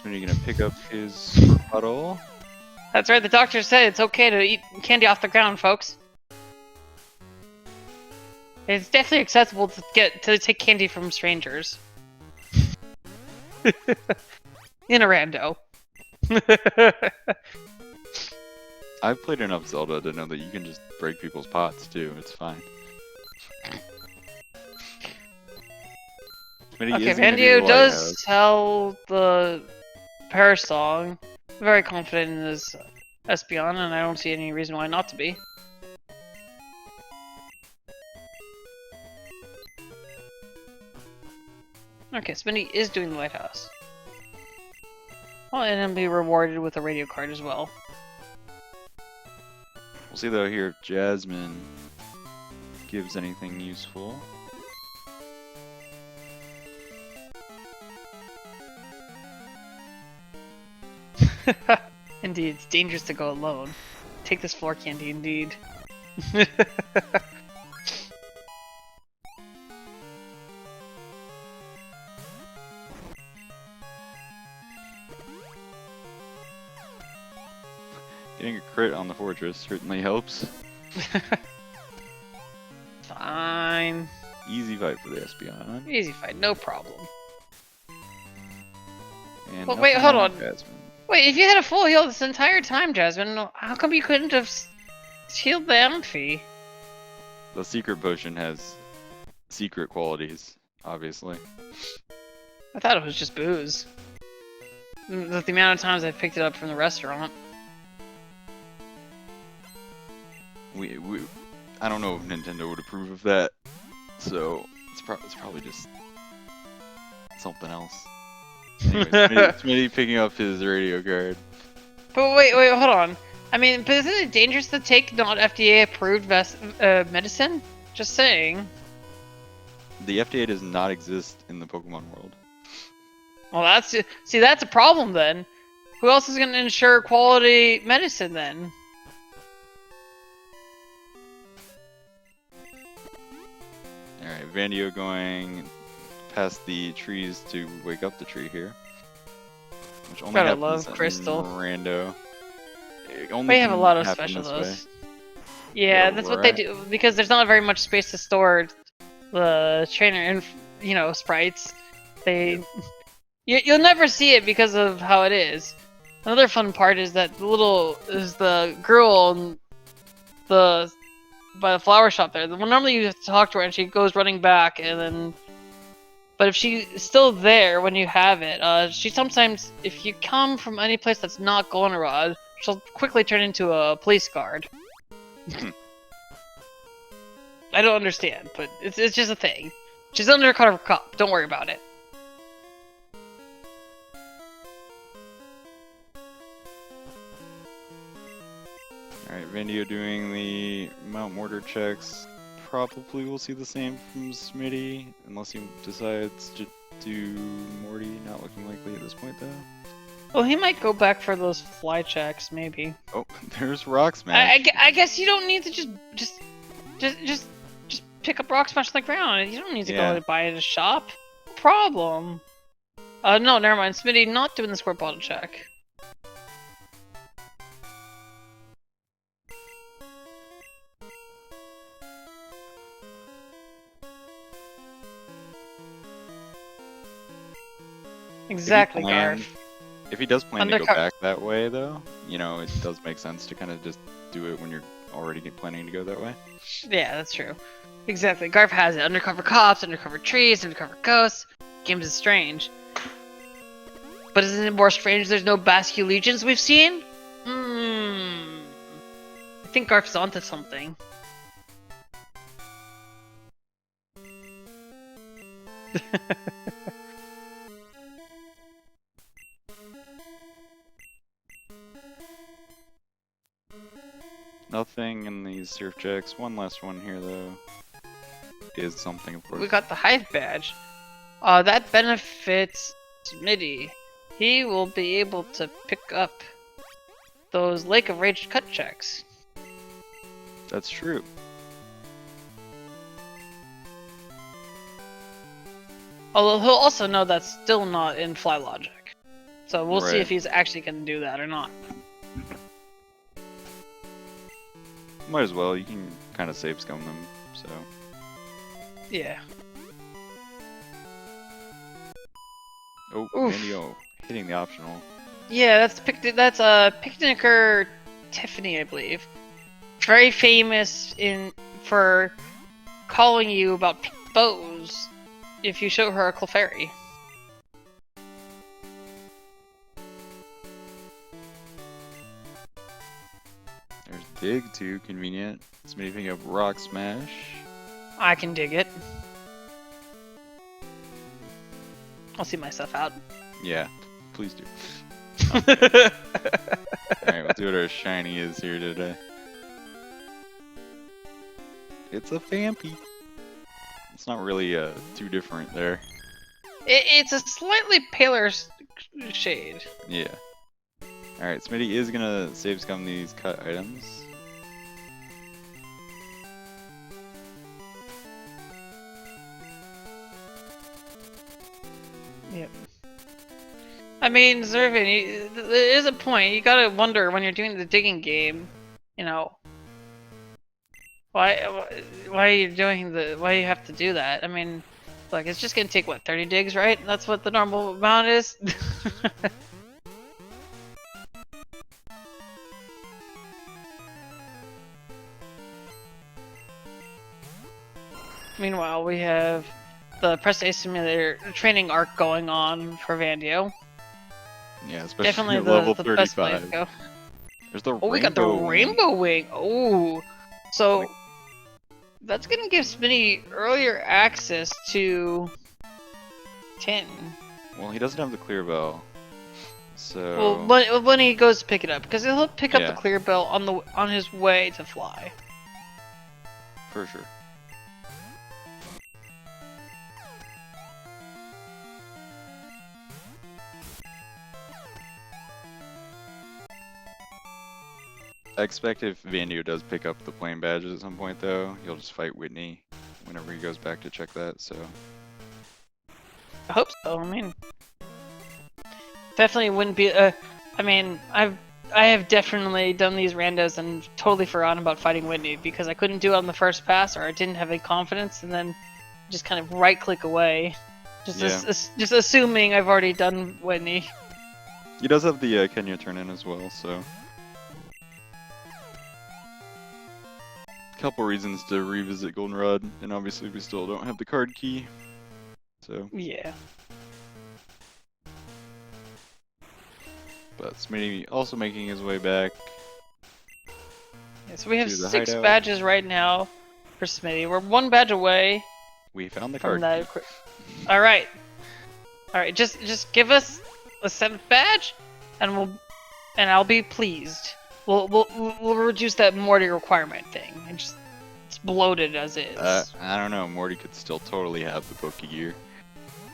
When you're gonna pick up his puddle. That's right, the doctor said it's okay to eat candy off the ground, folks. It's definitely acceptable to take candy from strangers. In a rando. I've played enough Zelda to know that you can just break people's pots too, it's fine. Okay, Vandio does tell the Perish Song. Very confident in his Espeon, and I don't see any reason why not to be. Okay, Smitty is doing the lighthouse. Well, and he'll be rewarded with a radio card as well. We'll see though here if Jasmine gives anything useful. Indeed, it's dangerous to go alone. Take this floor candy, indeed. Getting a crit on the fortress certainly helps. Fine. Easy fight for the Espeon. Easy fight, no problem. And well, wait, hold on. Jasmine. Wait, if you had a full heal this entire time, Jasmine, how come you couldn't have healed the Amphi? The secret potion has secret qualities, obviously. I thought it was just booze. The amount of times I picked it up from the restaurant. I don't know if Nintendo would approve of that, so It's probably just something else. Anyways, Smitty picking up his radio card. But wait, hold on. I mean, but isn't it dangerous to take not FDA approved medicine? Just saying. The FDA does not exist in the Pokemon world. Well, that's a problem then. Who else is going to ensure quality medicine then? Alright, Vandio going past the trees to wake up the tree here. Which only Gotta happens love Crystal. Rando. They have a lot of special those. Yeah, that's what they do, because there's not very much space to store the trainer and, you know, sprites. You'll never see it because of how it is. Another fun part is that the girl by the flower shop there. Normally you have to talk to her and she goes running back, and then, but if she's still there when you have it, she sometimes, if you come from any place that's not Goldenrod, she'll quickly turn into a police guard. I don't understand, but it's just a thing. She's an undercover cop. Don't worry about it. Alright, Vandio doing the Mount Mortar checks. Probably will see the same from Smitty, unless he decides to do Morty. Not looking likely at this point, though. Well, he might go back for those fly checks, maybe. Oh, there's Rock Smash. I guess you don't need to just pick up Rock Smash on the ground. You don't need to go and buy it at a shop. No problem. No, never mind. Smitty not doing the squirt bottle check. Exactly, Garf. If he does plan to go back that way, though, you know, it does make sense to kind of just do it when you're already planning to go that way. Yeah, that's true. Exactly. Garf has it. Undercover cops, undercover trees, undercover ghosts. Games is strange. But isn't it more strange there's no Basque Legions we've seen? I think Garf's onto something. Nothing in these surf checks. One last one here, though. Is something, of course. We got the Hive badge. That benefits Smitty. He will be able to pick up those Lake of Rage cut checks. That's true. Although he'll also know that's still not in Fly Logic. So we'll see if he's actually going to do that or not. Might as well, you can kind of save scum them, so. Yeah. Oh, Vandio hitting the optional. Yeah, that's Picnicker Tiffany, I believe. Very famous for calling you about bows if you show her a Clefairy. There's Dig too, convenient. It's me picking up Rock Smash. I can dig it. I'll see myself out. Yeah, please do. Alright, we'll see what our shiny is here today. It's a Fampy. It's not really too different there. It's a slightly paler shade. Yeah. Alright, Smitty is gonna save scum these cut items. Yep. I mean, Zervin, there is a point. You gotta wonder when you're doing the digging game, you know, why are you doing why you have to do that? I mean, like, it's just gonna take, what, 30 digs, right? That's what the normal amount is? Meanwhile, we have the Press A Simulator training arc going on for Vandio. Yeah, especially definitely at level the best way to 35. go. There's the we got the Rainbow Wing. Oh, so That's gonna give Smitty earlier access to tin. Well, he doesn't have the clear bell, so. Well, when he goes to pick it up, because he'll pick up the Yeah. clear bell on his way to fly. For sure. I expect if Vandio does pick up the plane badges at some point, though, he'll just fight Whitney whenever he goes back to check that. So. I hope so. I mean, definitely wouldn't be. I mean, I have definitely done these randos and totally forgotten about fighting Whitney because I couldn't do it on the first pass or I didn't have any confidence, and then just kind of right click away, just assuming I've already done Whitney. He does have the Kenya turn in as well, so. Couple reasons to revisit Goldenrod, and obviously we still don't have the card key, so. Yeah. But Smitty also making his way back. Yeah, so we have to the 6 hideout. badges right now for Smitty. We're 1 badge away We found the from card that. key. All right, just give us a 7th badge, and I'll be pleased. We'll reduce that Morty requirement thing. It's bloated as is. I don't know. Morty could still totally have the Poke Gear.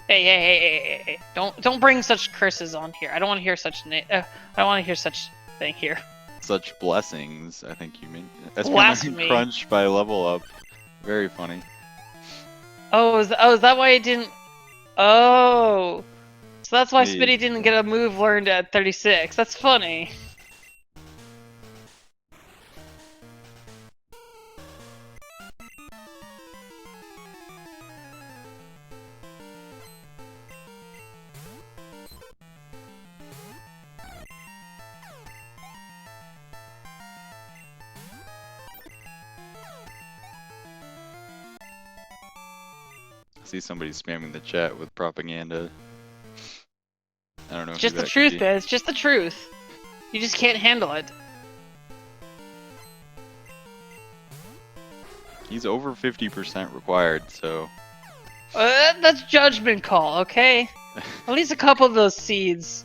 Hey! Don't bring such curses on here. I don't want to hear such I don't want to hear such thing here. Such blessings, I think you mean. Blasphemy. Crunch by level up. Very funny. Oh, is that why it didn't? Oh, so that's why Maybe. Smitty didn't get a move learned at 36. That's funny. I see somebody spamming the chat with propaganda. I don't know. It's who just the that could truth, be. man. It's just the truth. You just can't handle it. He's over 50% required, so. That's judgment call, okay? At least a couple of those seeds,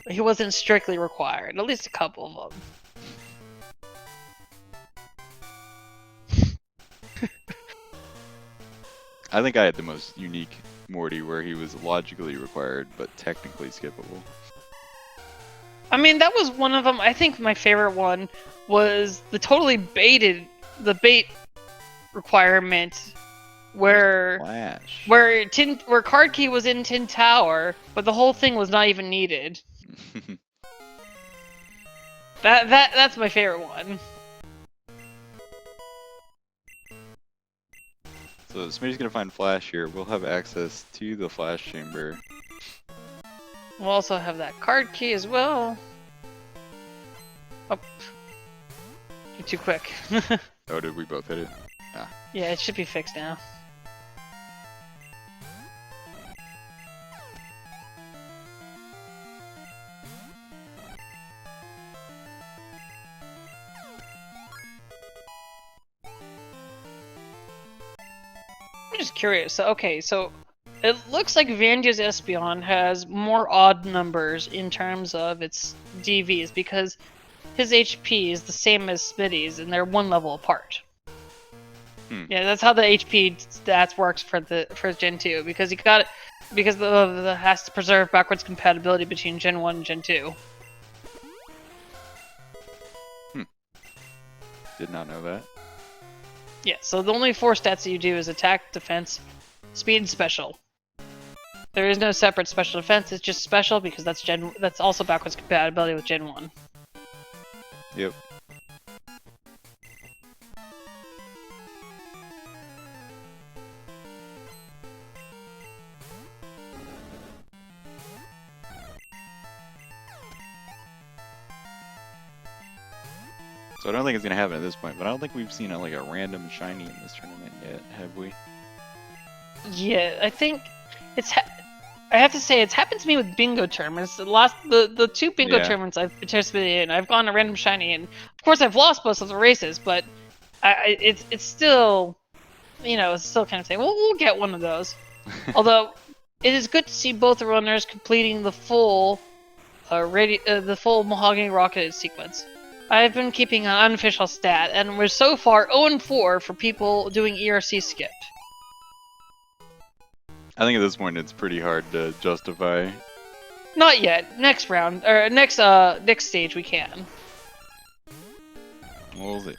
he wasn't strictly required. At least a couple of them. I think I had the most unique Morty where he was logically required, but technically skippable. I mean, that was one of them. I think my favorite one was the the bait requirement where Flash. where card key was in Tin Tower, but the whole thing was not even needed. That's my favorite one. So Smitty's gonna find Flash here. We'll have access to the Flash chamber. We'll also have that card key as well. Oh, you're too quick. Oh, did we both hit it? Yeah, it should be fixed now. I'm just curious. So, okay, so it looks like Vandio's Espeon has more odd numbers in terms of its DVs because his HP is the same as Smitty's and they're 1 level apart. Yeah, that's how the HP stats works for Gen 2 because the has to preserve backwards compatibility between Gen 1 and Gen 2. Did not know that. Yeah, so the only 4 stats that you do is attack, defense, speed, and special. There is no separate special defense, it's just special because that's also backwards compatibility with Gen 1. Yep. So I don't think it's gonna happen at this point, but I don't think we've seen like a random shiny in this tournament yet, have we? Yeah, I think I have to say it's happened to me with bingo tournaments. The 2 bingo tournaments I've participated in, I've gone a random shiny, and of course I've lost most of the races, but it's still you know, it's still kind of saying, well, we'll get one of those. Although, it is good to see both runners completing the full, the full Mahogany Rocket sequence. I've been keeping an unofficial stat, and we're so far 0-4 for people doing ERC skip. I think at this point it's pretty hard to justify. Not yet. Next round, or next stage we can. We'll see.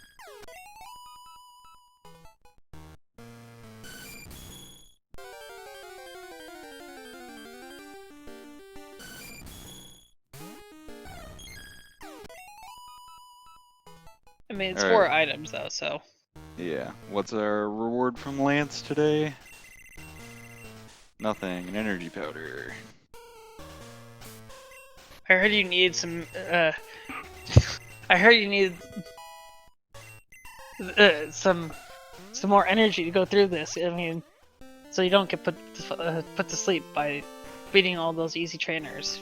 I mean, it's 4 items though, so. Yeah. What's our reward from Lance today? Nothing. An energy powder. I heard you need some. I heard you need some more energy to go through this. I mean, so you don't get put to sleep by beating all those easy trainers.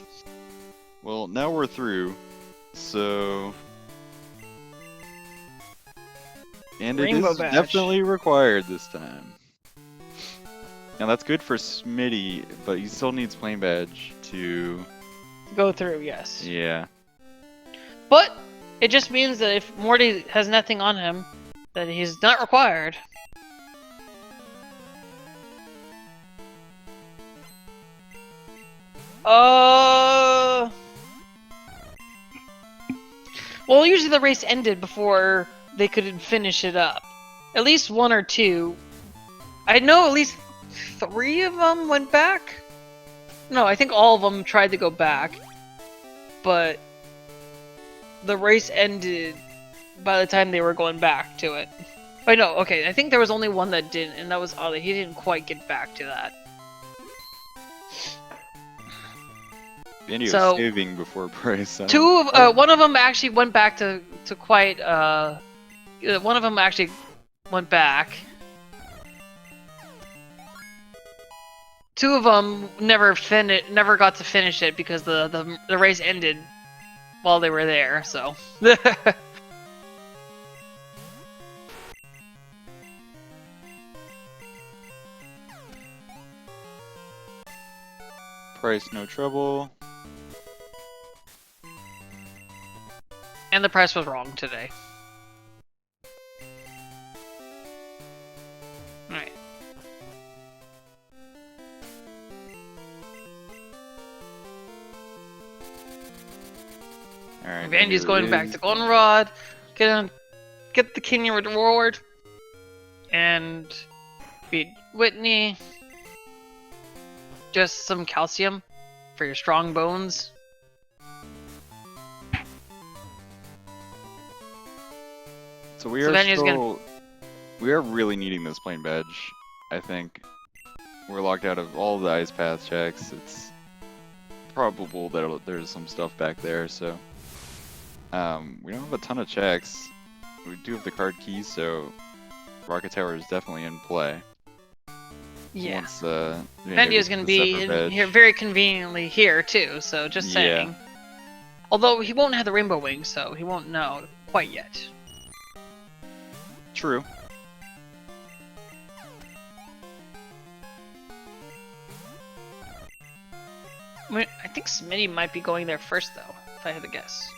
Well, now we're through, so. And Rainbow it is badge. definitely required this time. Now that's good for Smitty, but he still needs plain badge to go through. Yes. Yeah. But it just means that if Morty has nothing on him, that he's not required. Well, usually the race ended before they could finish it up. At least 1 or 2. I know at least 3 of them went back. No, I think all of them tried to go back. But the race ended by the time they were going back to it. Oh no, okay, I think there was only one that didn't, and that was Ollie. He didn't quite get back to that. Vandio So, saving before Price. One of them actually went back to quite, one of them actually went back. 2 of them never got to finish it because the race ended while they were there, so. Price, no trouble. And the price was wrong today. Alright. Alright. Vandio's going back to Goldenrod. Get the Kenyan reward. And beat Whitney. Just some calcium for your strong bones. So we are really needing this plain badge. I think we're locked out of all the ice path checks. It's probable that there's some stuff back there. So we don't have a ton of checks. We do have the card key, so Rocket Tower is definitely in play. Yeah. Once, Vandio's gonna be in here very conveniently here too, so just saying. Yeah. Although he won't have the rainbow wings, so he won't know quite yet. True. I think Smitty might be going there first though, if I had to guess.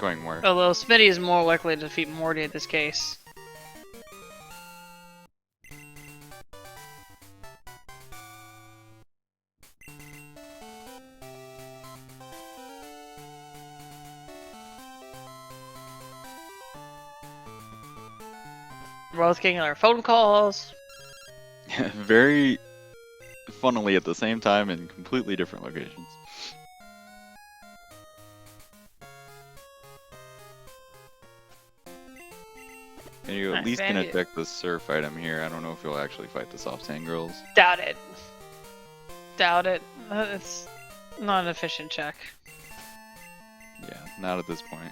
Going where? Although Smitty is more likely to defeat Morty in this case. We're both getting our phone calls. Very funnily at the same time in completely different locations. And you're at least gonna check the surf item here. I don't know if you'll actually fight the soft sand girls. Doubt it. Doubt it. It's not an efficient check. Yeah, not at this point.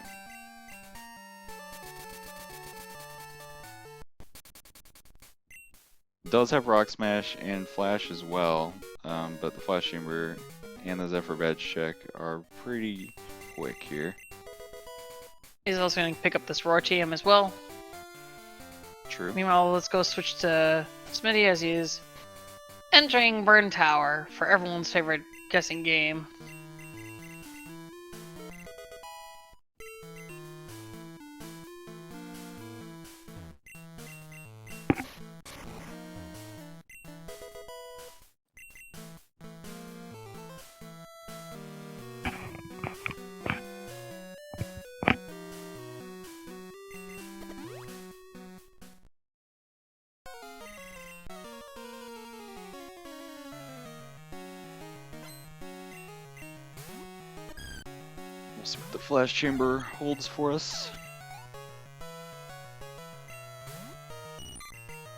It does have Rock Smash and Flash as well, but the Flash Chamber and the Zephyr Badge check are pretty quick here. He's also going to pick up this Roar TM as well. True. Meanwhile, let's go switch to Smitty as he is entering Burn Tower for everyone's favorite guessing game. We'll see what the flash chamber holds for us.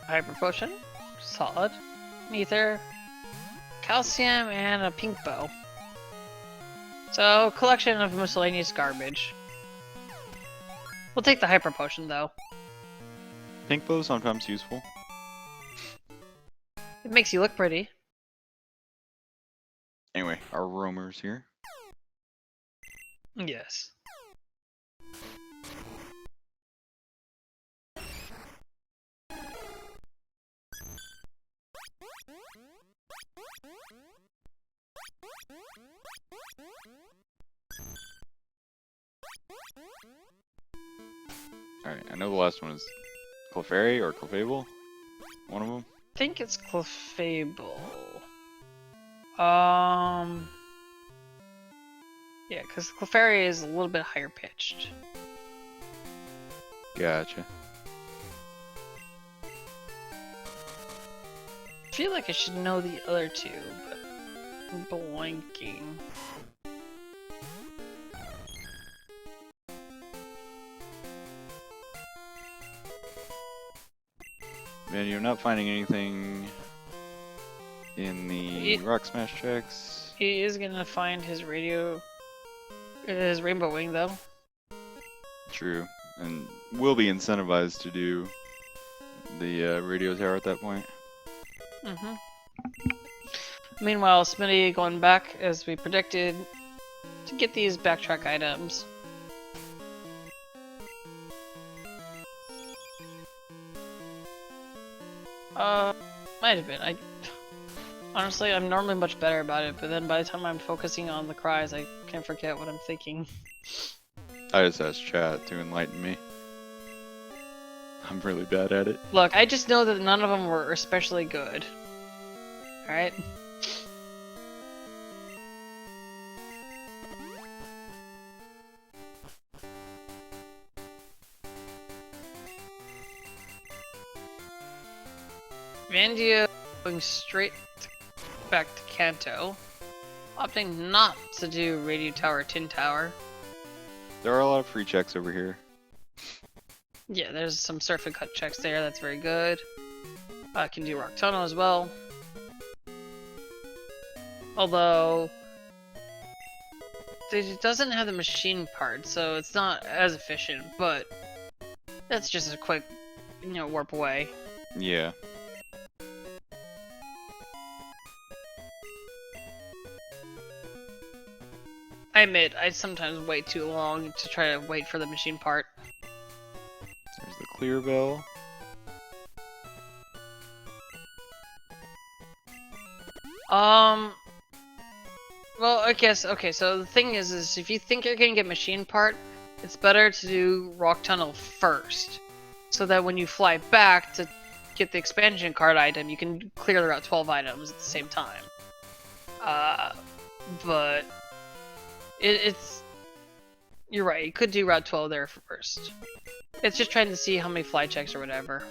Hyper Potion, solid. Ether, calcium, and a pink bow. So, collection of miscellaneous garbage. We'll take the Hyper Potion though. Pink bow sometimes useful. It makes you look pretty. Anyway, our roamers here. Yes. Alright, I know the last one is Clefairy or Clefable. One of them. I think it's Clefable. Yeah, because Clefairy is a little bit higher pitched. Gotcha. I feel like I should know the other two, but I'm blanking. Man, you're not finding anything in the Rock Smash checks. He is gonna find his Rainbow Wing though. True, and will be incentivized to do the radio tower at that point. Mm-hmm. Meanwhile, Smitty going back as we predicted to get these backtrack items. Might have been. Honestly, I'm normally much better about it, but then by the time I'm focusing on the cries, I can forget what I'm thinking. I just asked chat to enlighten me. I'm really bad at it. Look, I just know that none of them were especially good. Alright? Vandio going straight back to Kanto, opting not to do Radio Tower, Tin Tower. There are a lot of free checks over here. Yeah, there's some surf and cut checks there, that's very good. I can do Rock Tunnel as well. Although, it doesn't have the machine part, so it's not as efficient, but that's just a quick, warp away. Yeah. I admit, I sometimes wait too long to try to wait for the machine part. There's the clear bell. Well, I guess, okay, so the thing is if you think you're gonna get machine part, it's better to do Rock Tunnel first. So that when you fly back to get the expansion card item, you can clear the Route 12 items at the same time. But you're right, you could do Route 12 there first. It's just trying to see how many fly checks or whatever.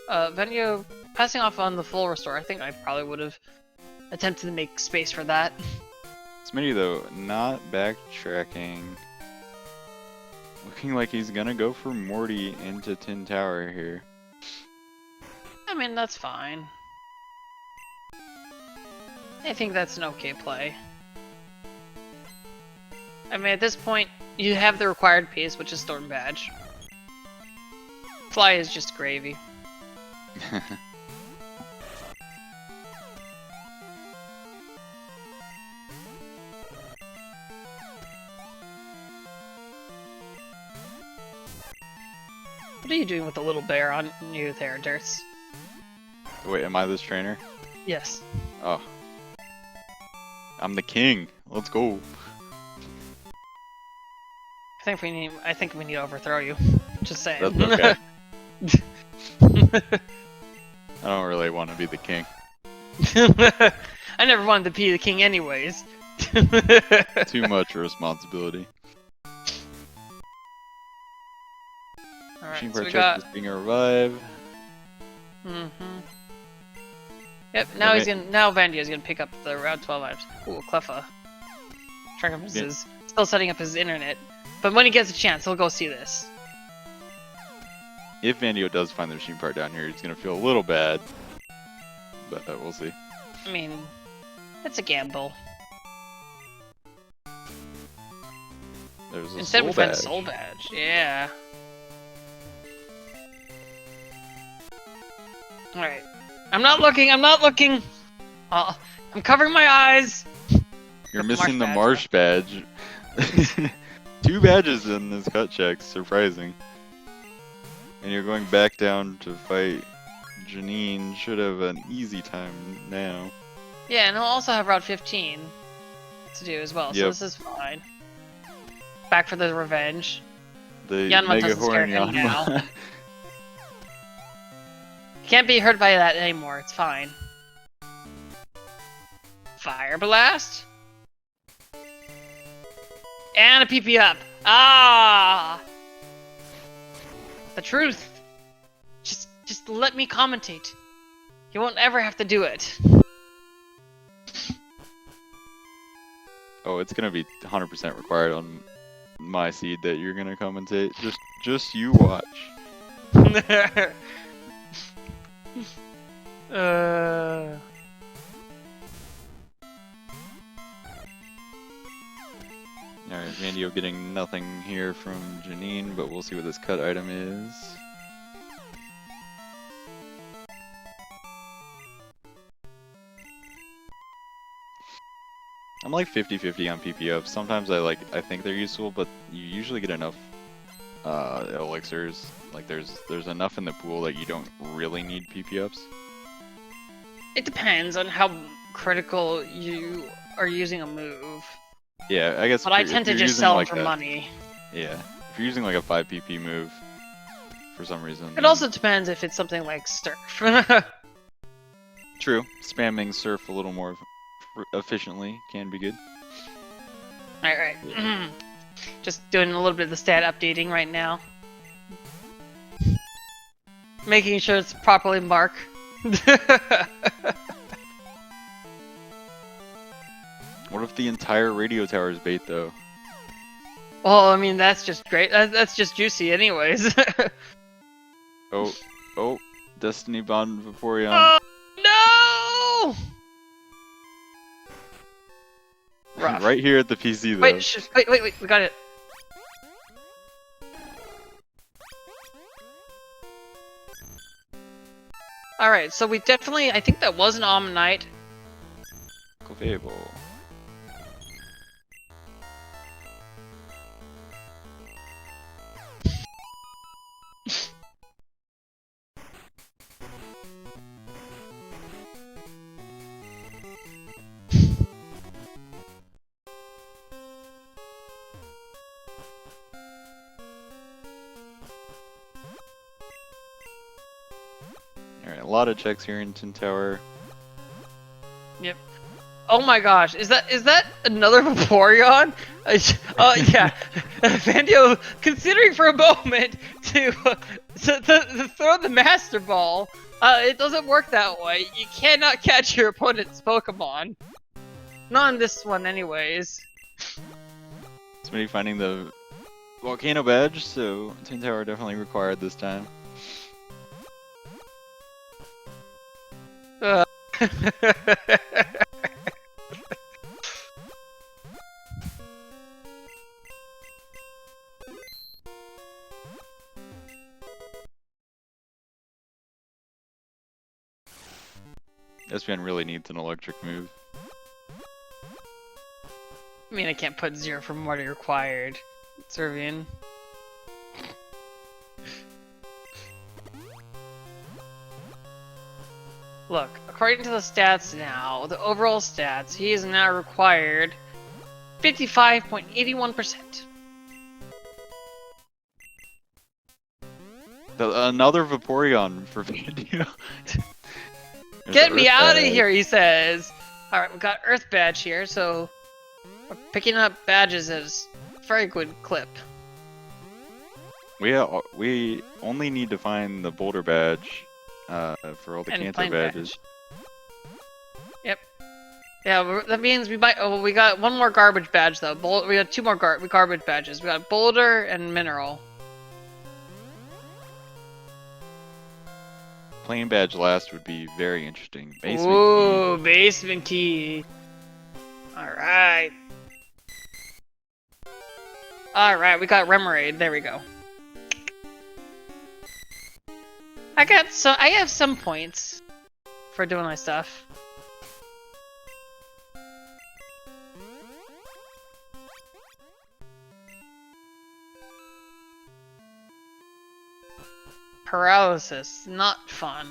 Vandio, passing off on the full restore, I think I probably would have attempted to make space for that. Smitty, though, not backtracking. Looking like he's gonna go for Morty into Tin Tower here. I mean, that's fine. I think that's an okay play. I mean, at this point, you have the required piece, which is Storm Badge. Fly is just gravy. What are you doing with the little bear on you there, Dirts? Wait, am I this trainer? Yes. Oh. I'm the king. Let's go. I think we need to overthrow you. Just saying. That's okay. I don't really want to be the king. I never wanted to be the king anyways. Too much responsibility. Alright, Machine so part we check got... is being a revive. Yep, now now Vandio's gonna pick up the round 12 items. Ooh, Cleffa. Trackers is still setting up his internet. But when he gets a chance, he'll go see this. If Vandio does find the machine part down here, he's gonna feel a little bad. But we'll see. I mean, it's a gamble. There's a Instead we soul find a badge. soul badge. Yeah. Alright. I'm not looking, I'm not looking! I'm covering my eyes! You're missing the Marsh marsh badge. 2 badges in this cut check, surprising. And you're going back down to fight Janine. Should have an easy time now. Yeah, and he'll also have Route 15 to do as well, so Yep. this is fine. Back for the revenge. The Yanma Mega doesn't scare Horn him Yanma. now. Can't be hurt by that anymore, it's fine. Fire Blast! And a PP up! Ah! The truth! Just let me commentate. You won't ever have to do it. Oh, it's gonna be 100% required on my seed that you're gonna commentate. Just you watch. Alright, Vandio getting nothing here from Janine, but we'll see what this cut item is. I'm like 50-50 on PP ups. Sometimes I think they're useful, but you usually get enough elixirs. Like there's enough in the pool that you don't really need PP ups. It depends on how critical you are using a move. Yeah, I guess. But I tend to just sell them for that, money. Yeah, if you're using like a 5 PP move for some reason. It also depends if it's something like Sturf. True, spamming surf a little more efficiently can be good. Alright. Just doing a little bit of the stat updating right now. Making sure it's properly marked. What if the entire radio tower is bait though? Well, I mean, that's just great. That's just juicy anyways. Oh, Destiny Bond Vaporeon. Oh, no! Rough. Right here at the PC though. Wait, we got it. Alright, so we definitely, I think that was an Omnite. Clefable. Alright, a lot of checks here in Tin Tower. Yep. Oh my gosh, is that another Vaporeon? Yeah. Vandio considering for a moment to throw the Master Ball. It doesn't work that way. You cannot catch your opponent's Pokemon. Not in this one anyways. Somebody finding the Volcano badge, so Tin Tower definitely required this time. SPN really needs an electric move. I mean, I can't put 0 from what required. Servian. Look, according to the stats now, the overall stats, he is now required 55.81%. Another Vaporeon for Vandio. Get me out of here, he says. Alright, we got Earth Badge here, so we're picking up badges at a very good clip. We only need to find the Boulder Badge for all the And Kanto Plane badges. Badge. Yep. Yeah, that means we might. Oh, we got one more garbage badge though. We got two more garbage badges. We got Boulder and Mineral. Plane Badge last would be very interesting. Basement Ooh, key. basement key. Alright. Alright, we got Remoraid. There we go. I have some points for doing my stuff. Paralysis, not fun.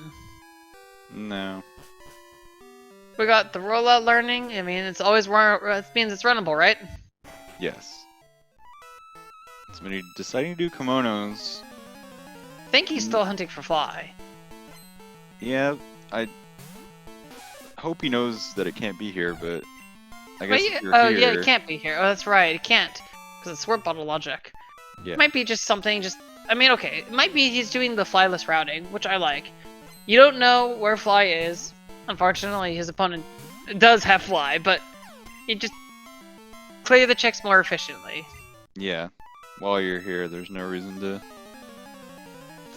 No. We got the rollout learning. I mean, it's always it means it's runnable, right? Yes. Somebody deciding to do kimonos. I think he's still hunting for fly. Yeah, I hope he knows that it can't be here, but I guess if you're here... yeah, it can't be here. Oh, that's right, it can't. Because it's Sword Bottle logic. Yeah. It might be just something, I mean, okay, it might be he's doing the flyless routing, which I like. You don't know where fly is. Unfortunately, his opponent does have fly, but you just clear the checks more efficiently. Yeah. While you're here, there's no reason to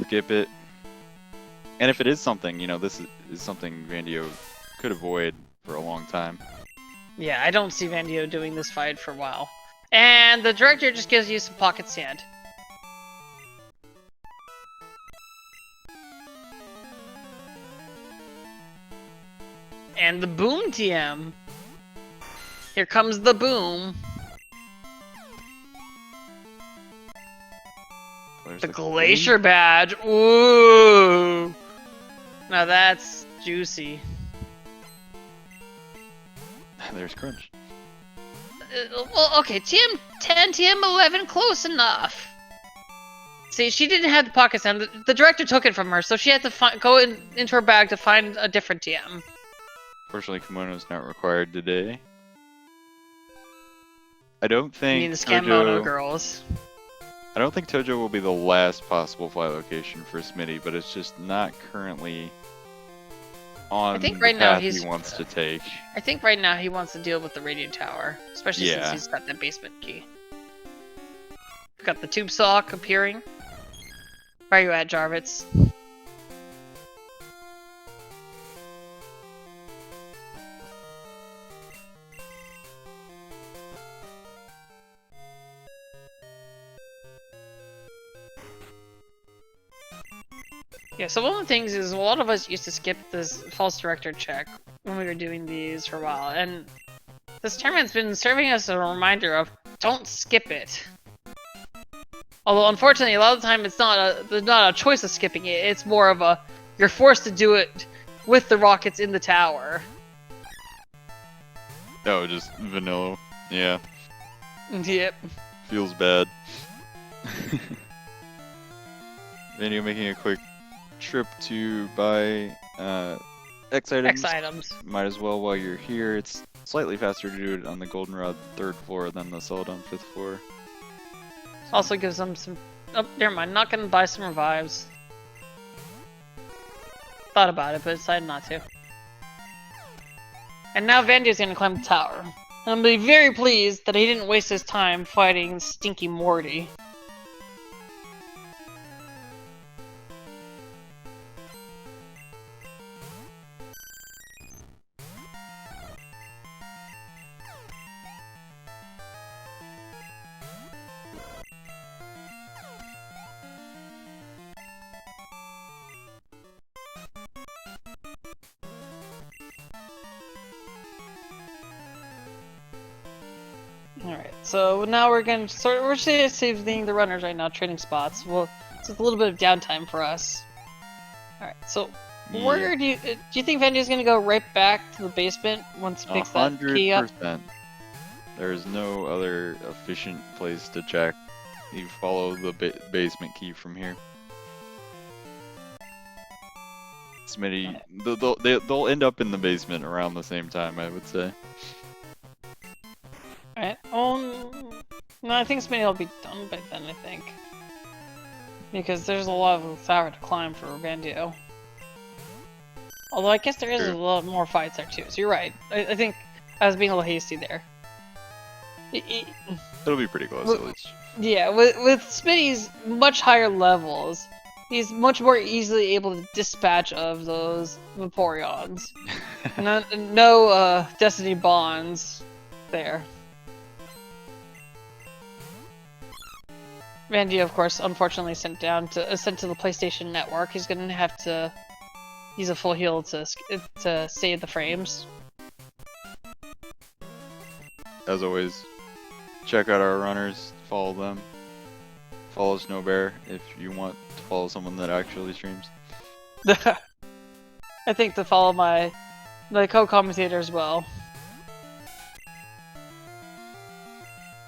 skip it. And if it is something, you know, this is something Vandio could avoid for a long time. Yeah, I don't see Vandio doing this fight for a while. And the director just gives you some pocket sand. And the boom TM. Here comes the boom. There's The glacier badge. Ooh. Now that's juicy. There's Crunch. Well, okay, TM 10, TM 11, close enough. See, she didn't have the pocket sand. The director took it from her, so she had to go into her bag to find a different TM. Fortunately, kimono's not required today. I don't think I mean, the Scamono girls. I don't think Tojo will be the last possible fly location for Smitty, but it's just not currently on the path he wants to take. I think right now he wants to deal with the radio tower, especially Yeah. since he's got that basement key. We've got the tube sock appearing. Where are you at, Jarvitz? Yeah, so one of the things is a lot of us used to skip this false director check when we were doing these for a while, and this tournament's been serving us a reminder of don't skip it. Although unfortunately, a lot of the time it's there's not a choice of skipping it. It's more of a you're forced to do it with the rockets in the tower. Oh, just vanilla. Yeah. Yep. Feels bad. Vandio making a quick trip to buy X items. X items. Might as well while you're here. It's slightly faster to do it on the Goldenrod 3rd floor than the Celadon 5th floor. Also gives them some... Oh, never mind. Not gonna buy some revives. Thought about it, but decided not to. And now Vandio's gonna climb the tower. And I'm gonna be very pleased that he didn't waste his time fighting Stinky Morty. Alright, so now we're just saving the runners right now, trading spots. Well, it's a little bit of downtime for us. Alright, so Where do you think Vandio's gonna go right back to the basement once he picks that key up? 100%. There is no other efficient place to check. You follow the basement key from here. Smitty, they'll end up in the basement around the same time, I would say. Alright, no, I think Smitty will be done by then, I think. Because there's a lot of tower to climb for Vandio. Although I guess there is a lot more fights there too, so you're right. I think I was being a little hasty there. It'll be pretty close at least. Yeah, with Smitty's much higher levels, he's much more easily able to dispatch of those Vaporeons. no Destiny bonds there. Randy, of course, unfortunately sent to the PlayStation Network. He's gonna have to use a full heal to save the frames. As always, check out our runners, follow them. Follow Snow Bear if you want to follow someone that actually streams. I think to follow my co-commentator as well.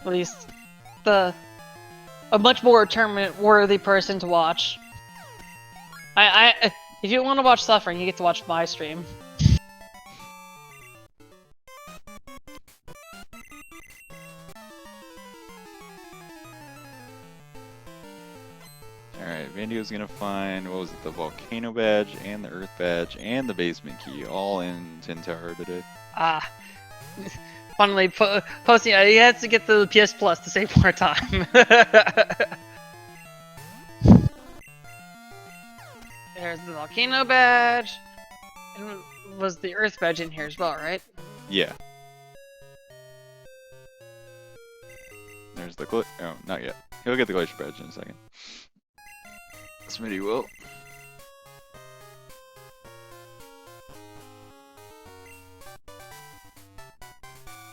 At least a much more tournament-worthy person to watch. If you want to watch Suffering, you get to watch my stream. Alright, Vandio's gonna find, what was it, the Volcano Badge, and the Earth Badge, and the Basement Key, all in Tin Tower today. Ah. Finally, posting, he has to get the PS Plus to save more time. There's the Volcano Badge. And was the Earth Badge in here as well, right? Yeah. There's the oh, not yet. He'll get the Glacier Badge in a second. Smitty will.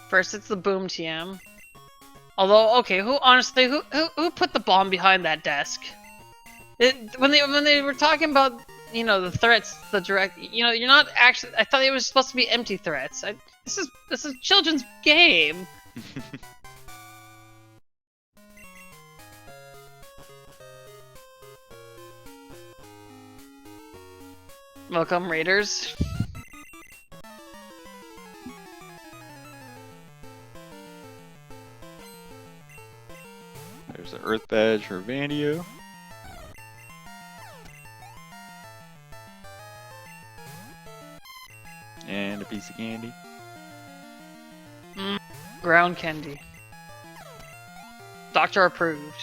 First, it's the Boom TM. Although, okay, who put the bomb behind that desk? When they were talking about, you know, the threats, the direct, you know, you're not actually. I thought it was supposed to be empty threats. This is a children's game. Welcome, Raiders. There's the Earth Badge for Vandio. And a piece of candy. Ground candy. Doctor approved.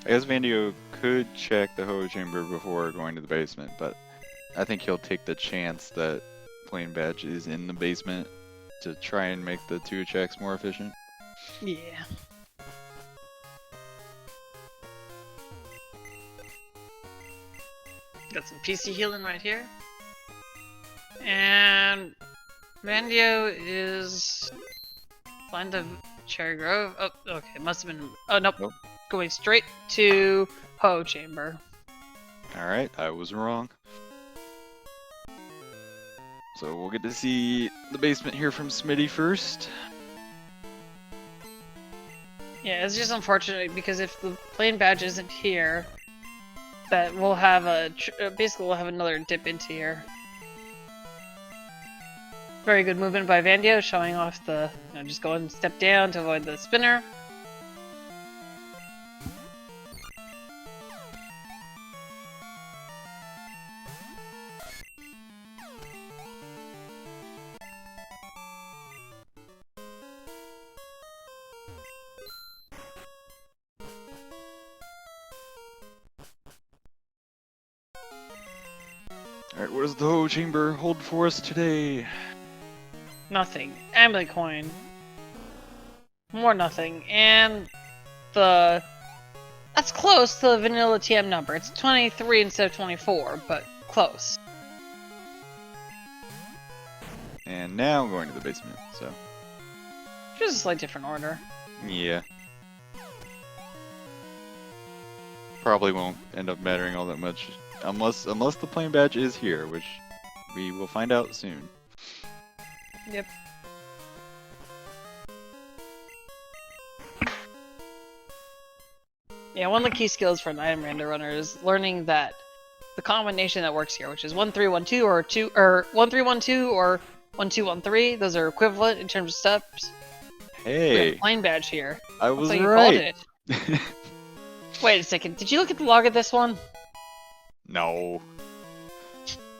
I guess Vandio could check the Ho Chamber before going to the basement, but I think he'll take the chance that Plain Badge is in the basement to try and make the 2 checks more efficient. Yeah. Got some PC healing right here. And Vandio is find the Cherry Grove. Oh, okay, must have been. Oh nope. Going straight to Ho Chamber. Alright, I was wrong. So we'll get to see the basement here from Smitty first. Yeah, it's just unfortunate because if the Plain Badge isn't here, that we'll have basically we'll have another dip into here. Very good movement by Vandio, showing off the, you know, just go and step down to avoid the spinner. Alright, what does the Ho Chamber hold for us today? Nothing. Amulet coin. More nothing. And the... That's close to the vanilla TM number. It's 23 instead of 24, but close. And now I'm going to the basement, so. Just a slight different order. Yeah. Probably won't end up mattering all that much unless the plane badge is here, which we will find out soon. Yep. Yeah, one of the key skills for an item random runner is learning that the combination that works here, which is 1312 or 1312 or 1213, those are equivalent in terms of steps. Hey, we have a plane badge here. I was That's how right. you called it. Wait a second, did you look at the log of this one? No.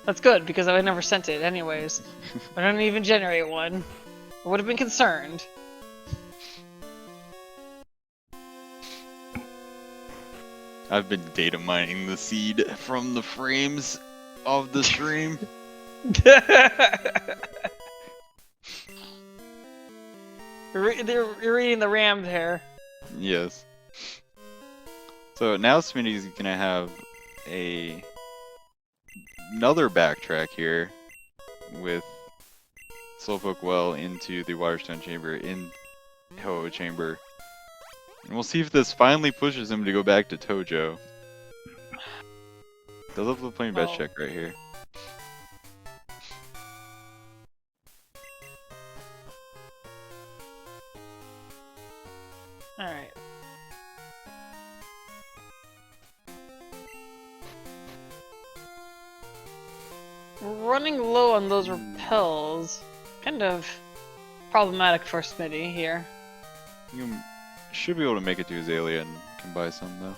That's good, because I never sent it anyways. I don't even generate one. I would have been concerned. I've been data mining the seed from the frames of the stream. You're reading the RAM there. Yes. So now Smitty's gonna have another backtrack here with Slowpoke Well into the Waterstone Chamber in Ho-Oh Chamber. And we'll see if this finally pushes him to go back to Tojo. Does have the plane badge check right here. Alright. Running low on those repels. Kind of problematic for Smitty here. You should be able to make it to Azalea and can buy some though.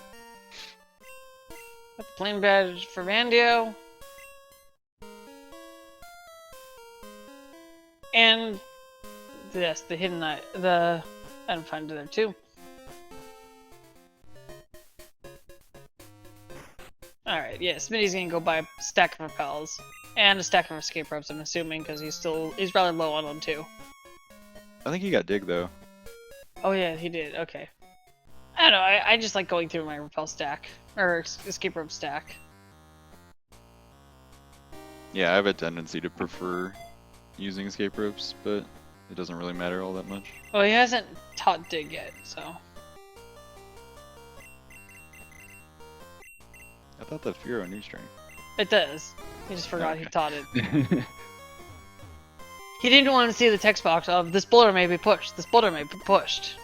Got the plane badge for Vandio. And yes, the hidden item finder there too. Alright, yeah, Smitty's gonna go buy a stack of repels. And a stack of escape ropes, I'm assuming, because he's probably low on them too. I think he got dig though. Oh yeah, he did, okay. I don't know, I just like going through my repel stack. Or escape rope stack. Yeah, I have a tendency to prefer using escape ropes, but it doesn't really matter all that much. Well, he hasn't taught dig yet, so. I thought that Furo knew strength. It does. He just forgot Okay. he taught it. He didn't want to see the text box of this boulder may be pushed. This boulder may be pushed.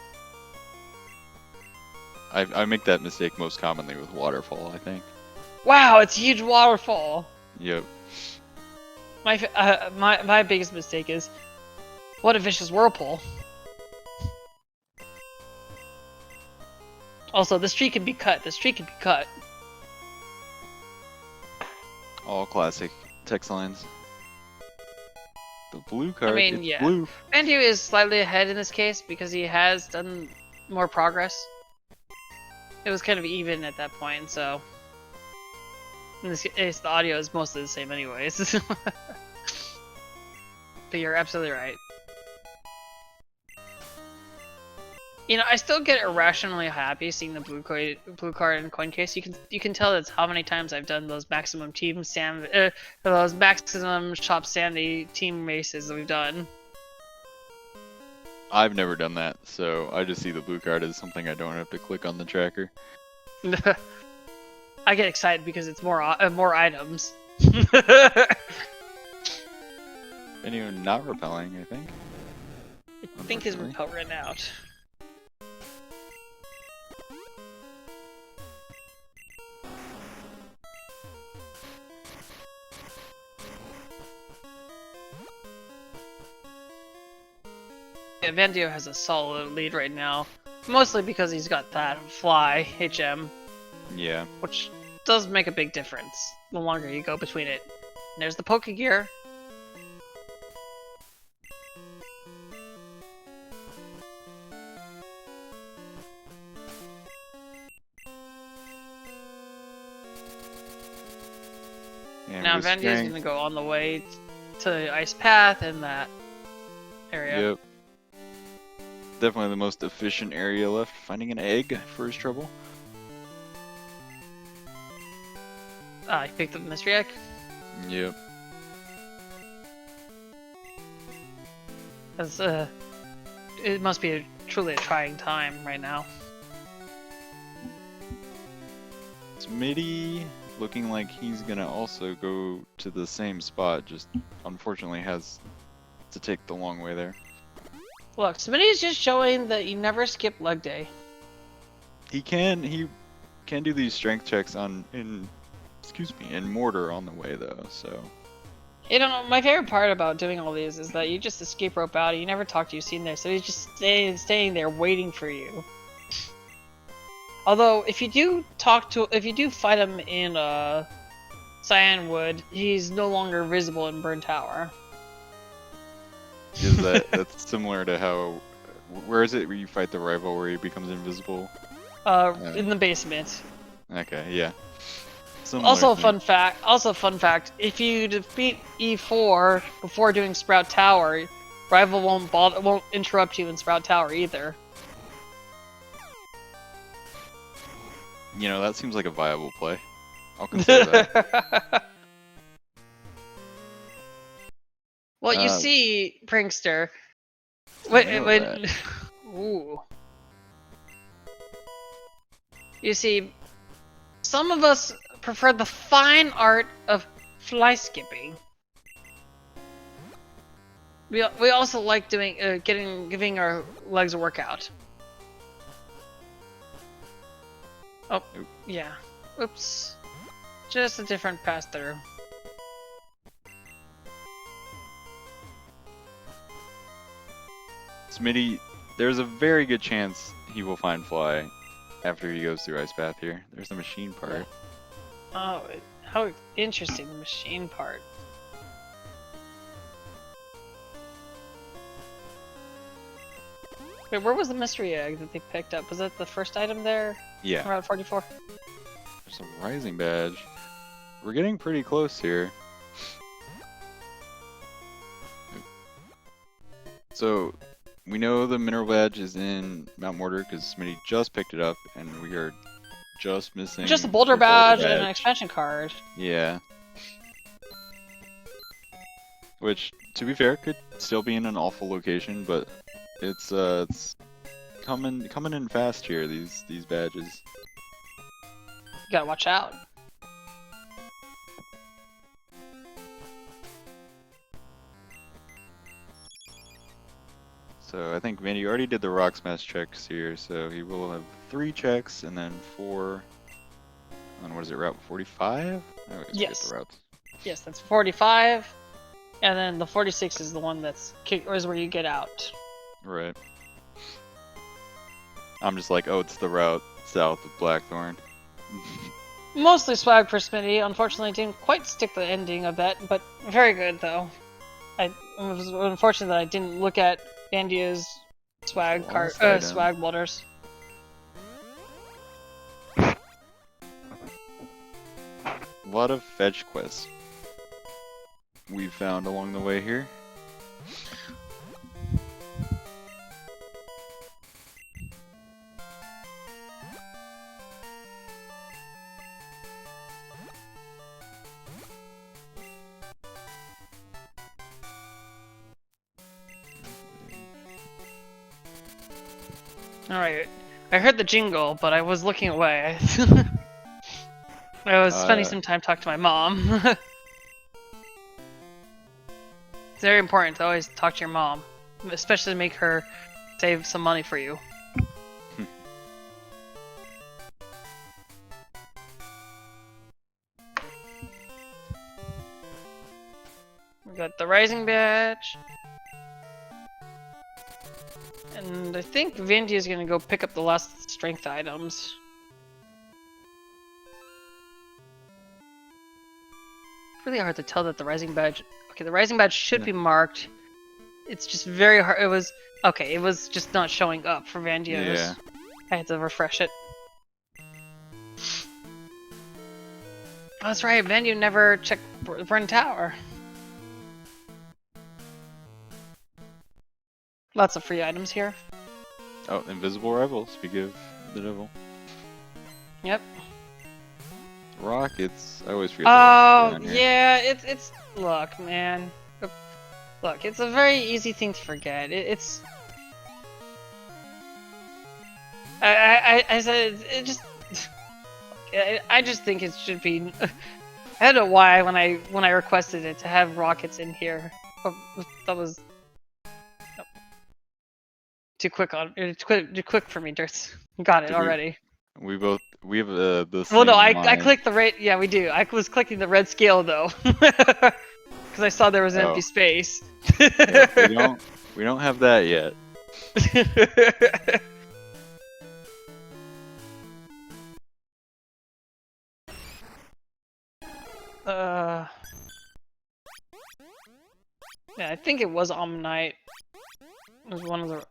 I make that mistake most commonly with waterfall, I think. Wow, it's a huge waterfall. Yep. My biggest mistake is, what a vicious whirlpool. Also, this tree can be cut. This tree can be cut. All classic text lines. The blue card, I mean, it's yeah. blue. Vandio is slightly ahead in this case because he has done more progress. It was kind of even at that point, so in this case, the audio is mostly the same anyways. But you're absolutely right. You know, I still get irrationally happy seeing the blue card in coin case. You can tell that's how many times I've done those maximum those maximum shop sandy team races that we've done. I've never done that, so I just see the blue card as something I don't have to click on the tracker. I get excited because it's more items. And even not repelling, I think. I think his repel ran out. Yeah, Vandio has a solid lead right now, mostly because he's got that fly HM, Yeah. which does make a big difference the longer you go between it. And there's the Pokegear. And Now with Vandio's strength- gonna go on the way to the Ice Path in that area. Yep. Definitely the most efficient area left. Finding an egg for his trouble. Ah, he picked up the mystery egg. Yep. As it must be truly a trying time right now. Smitty looking like he's gonna also go to the same spot, just unfortunately has to take the long way there. Look, Smitty's just showing that you never skip leg day. He can do these strength checks in mortar on the way though, so. You know, my favorite part about doing all these is that you just escape rope out, you never talk to you seen there, so he's just staying there waiting for you. Although, if you do fight him in Cyanwood, he's no longer visible in Burn Tower. Is that's similar to how, where is it where you fight the rival where he becomes invisible? In the basement. Okay, yeah. Similar Also, thing. fun fact, if you defeat E4 before doing Sprout Tower, rival won't interrupt you in Sprout Tower either. You know, that seems like a viable play. I'll consider that. Well, you see, Prankster. Ooh. You see, some of us prefer the fine art of fly skipping. We also like doing giving our legs a workout. Oh, yeah. Oops. Just a different pass through. Smitty, there's a very good chance he will find Fly after he goes through Ice Path here. There's the machine part. Oh, how interesting, the machine part. Wait, where was the mystery egg that they picked up? Was that the first item there? Yeah. Around 44? There's a rising badge. We're getting pretty close here. So, we know the mineral badge is in Mount Mortar because Smitty just picked it up, and we are just missing... Just a boulder badge and an expansion card. Yeah. Which, to be fair, could still be in an awful location, but it's coming in fast here, these badges. You gotta watch out. So I think Vandio already did the rock smash checks here, so he will have 3 checks and then 4 on, what is it, Route 45? I always forget the routes. Yes, that's 45, and then the 46 is the one is where you get out. Right. I'm just like, oh, it's the route south of Blackthorn. Mostly swag for Smitty. Unfortunately, didn't quite stick the ending of that, but very good though. It was unfortunate that I didn't look at Vandio's swag swag boulders. A lot of fetch quests we found along the way here. Alright, I heard the jingle, but I was looking away. I was spending some time talking to my mom. It's very important to always talk to your mom, especially to make her save some money for you. We got the Rising Badge. And I think Vandy is gonna go pick up the last strength items. Really hard to tell that the Rising Badge... Okay, the Rising Badge should be marked. It's just very hard. It was just not showing up for Vandio's. Yeah. I had to refresh it. Oh, that's right, Vandio never checked Burn Tower. Lots of free items here. Oh, invisible rival, speak of the devil. Yep. Rockets, I always forget. Oh, yeah, it's look, man. Look, it's a very easy thing to forget. It's. I said it just. I just think it should be. I don't know why when I requested it to have rockets in here. That was too quick too quick for me, Dirts. Got it already. We have the same Well, no, I mind. clicked the red. Yeah, we do. I was clicking the red scale though, because I saw there was an empty space. Yeah, we don't have that yet. Yeah, I think it was Omnite. It was one of the.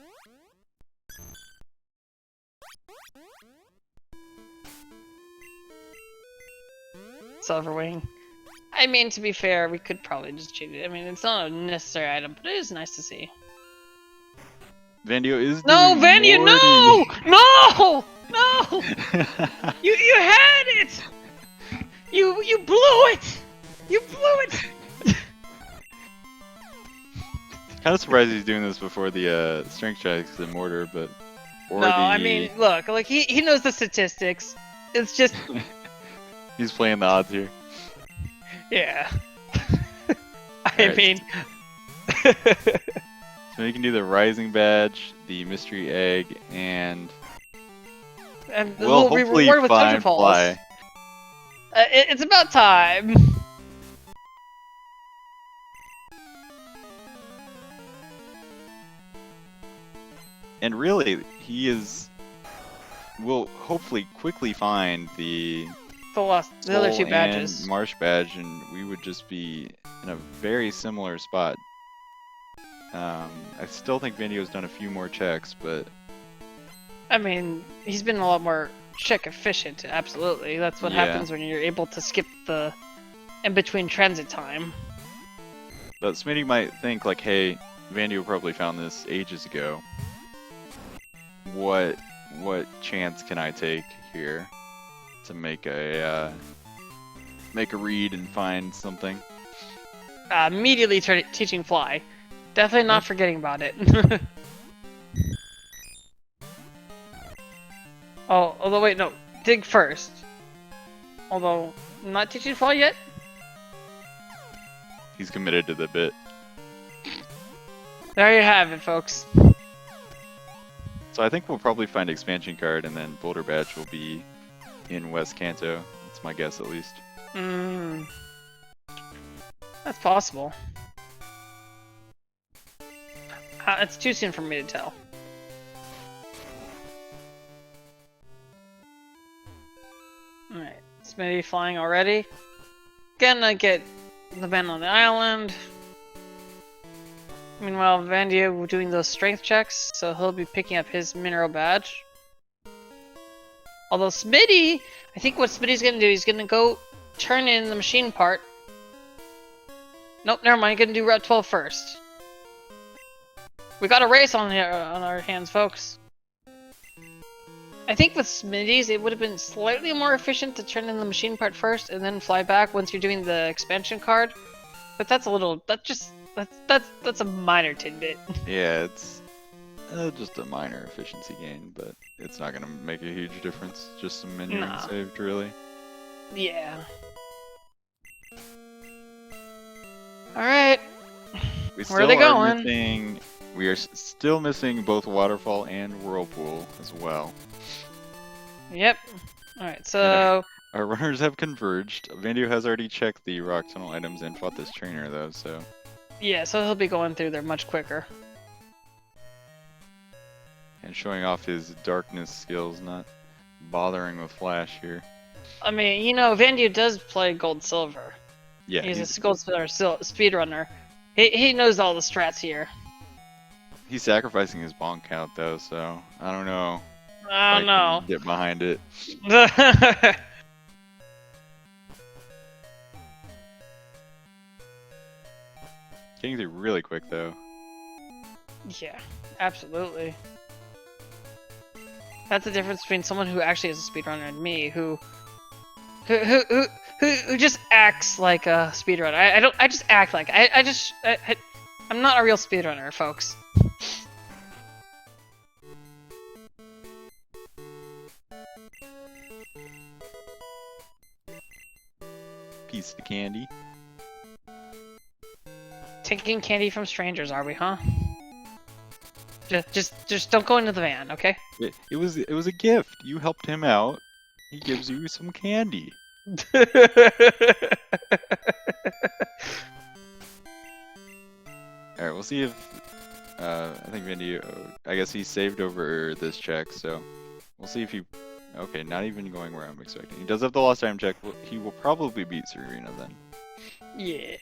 Silverwing. I mean, to be fair, we could probably just cheat it. I mean, it's not a necessary item, but it is nice to see. Vandio is no, doing Vandio, no, no! you had it. You blew it. You blew it. Kind of surprised he's doing this before the strength checks and mortar, but I mean, look, like he knows the statistics. It's just he's playing the odds here. Yeah. I mean. So you can do the rising badge, the mystery egg, and we'll hopefully reward with find fly. It's about time. And really, will hopefully quickly find the other two badges. And marsh badge, and we would just be in a very similar spot. I still think Vandio's done a few more checks, but I mean, he's been a lot more check efficient. Absolutely, that's what happens when you're able to skip the in between transit time. But Smitty might think like, hey, Vandio probably found this ages ago. What chance can I take here to make a read and find something? Immediately teaching fly. Definitely not forgetting about it. Oh, although wait, no, dig first. Although not teaching fly yet. He's committed to the bit. There you have it, folks. So I think we'll probably find expansion card, and then Boulder Badge will be in West Kanto. That's my guess, at least. That's possible. It's too soon for me to tell. Alright, Smitty flying already. Gonna get the man on the island. Meanwhile, Vandio doing those strength checks, so he'll be picking up his mineral badge. Although Smitty, I think what Smitty's gonna do, he's gonna go turn in the machine part. Nope, never mind, gonna do Route 12 first. We got a race on our hands, folks. I think with Smitty's, it would have been slightly more efficient to turn in the machine part first and then fly back once you're doing the expansion card. But that's a little, that's a minor tidbit. Yeah, it's just a minor efficiency gain, but it's not gonna make a huge difference. Just some menu saved, really. Yeah. Alright. Where are they going? We are still missing both Waterfall and Whirlpool as well. Yep. Alright, so... Our runners have converged. Vandio has already checked the rock tunnel items and fought this trainer, though, so... Yeah, so he'll be going through there much quicker. And showing off his darkness skills, not bothering with Flash here. I mean, you know, Vandio does play Gold-Silver. Yeah, he's a Gold-Silver speedrunner. He knows all the strats here. He's sacrificing his bonk count, though, so I don't know. I don't know. Get behind it. Getting through really quick, though. Yeah, absolutely. That's the difference between someone who actually is a speedrunner and me, who just acts like a speedrunner. I just act like I I'm not a real speedrunner, folks. Piece of candy. Taking candy from strangers, are we, huh? Just don't go into the van, okay? It was a gift. You helped him out. He gives you some candy. Alright, we'll see if I think Vandio, I guess he saved over this check, so we'll see if he okay, not even going where I'm expecting. He does have the lost time check. He will probably beat Serena then. Yeah.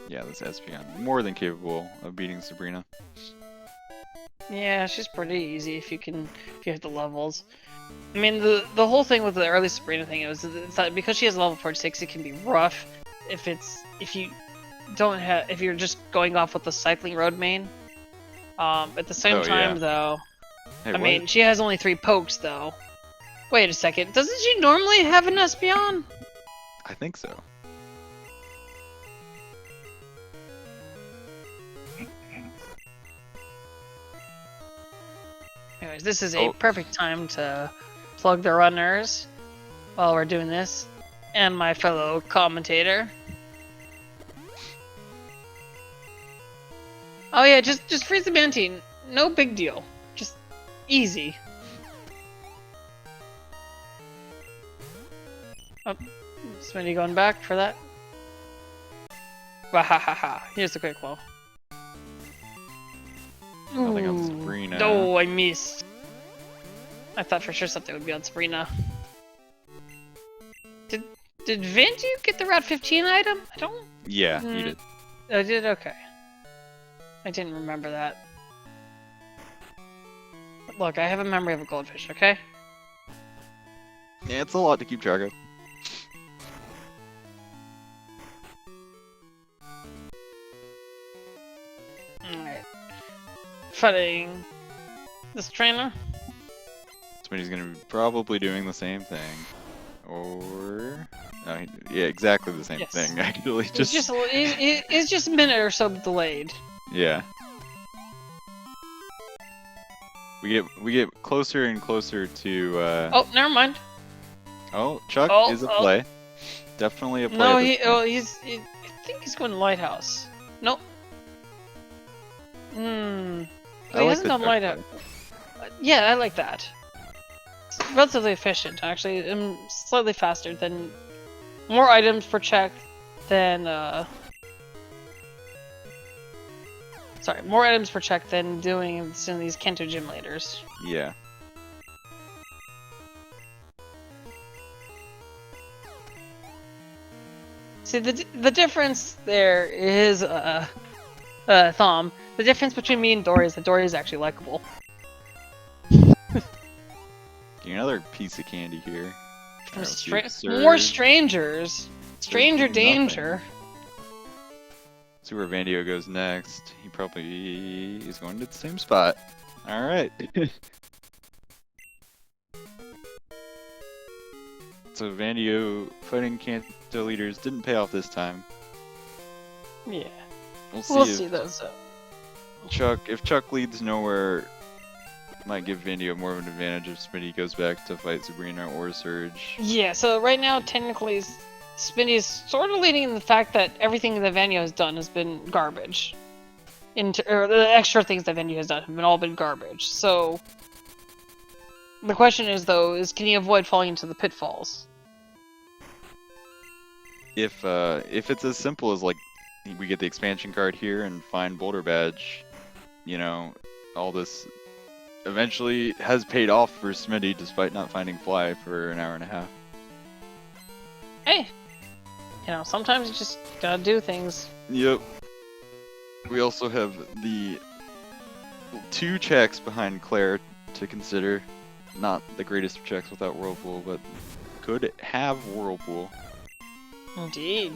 Yeah, this Espeon more than capable of beating Sabrina. Yeah, she's pretty easy if you have the levels. I mean, the whole thing with the early Sabrina thing is that because she has level 46, it can be rough if you're just going off with the cycling road main. At the same time, though, Hey, I mean, she has only 3 pokes though. Wait a second, doesn't she normally have an Espeon? I think so. Anyways, this is a perfect time to plug the runners while we're doing this, and my fellow commentator. Oh yeah, just freeze the Mantine. No big deal. Just easy. Oh, Smitty going back for that? Wahahaha. Here's the quick flow. Nothing on Sabrina. No, I missed. I thought for sure something would be on Sabrina. Did Vandio get the Route 15 item? I don't... Yeah, he did. I did? Okay. I didn't remember that. But look, I have a memory of a goldfish, okay? Yeah, it's a lot to keep track of. Alright. Fighting this trainer. Somebody's gonna be probably doing the same thing. Or... No, yeah, exactly the same thing, actually. It's just a minute or so delayed. Yeah. We get closer and closer to Oh, never mind. Oh, Chuck is a play. Definitely a play. No, I think he's going to Lighthouse. Nope. He hasn't done Lighthouse. Yeah, I like that. It's relatively efficient, actually. Slightly faster than... More items per check than, Sorry, more items per check than doing this in these Kanto gym leaders. Yeah. See, the difference there is, Thom. The difference between me and Dory is that Dory is actually likable. Another piece of candy here. More strangers! Stranger danger! See where Vandio goes next. He probably is going to the same spot. Alright. So Vandio fighting Kanto leaders didn't pay off this time. Yeah. We'll see those. If Chuck leads nowhere, might give Vandio more of an advantage if Smitty goes back to fight Sabrina or Surge. Yeah, so right now, technically, Smitty is sort of leading in the fact that everything that Vandio has done has been garbage. Or the extra things that Vandio has done have all been garbage. So, the question is, though, can he avoid falling into the pitfalls? If it's as simple as, like, we get the expansion card here and find Boulder Badge, you know, all this eventually has paid off for Smitty despite not finding Fly for an hour and a half. Hey! You know, sometimes you just gotta do things. Yep. We also have the 2 checks behind Claire to consider. Not the greatest of checks without Whirlpool, but could have Whirlpool. Indeed.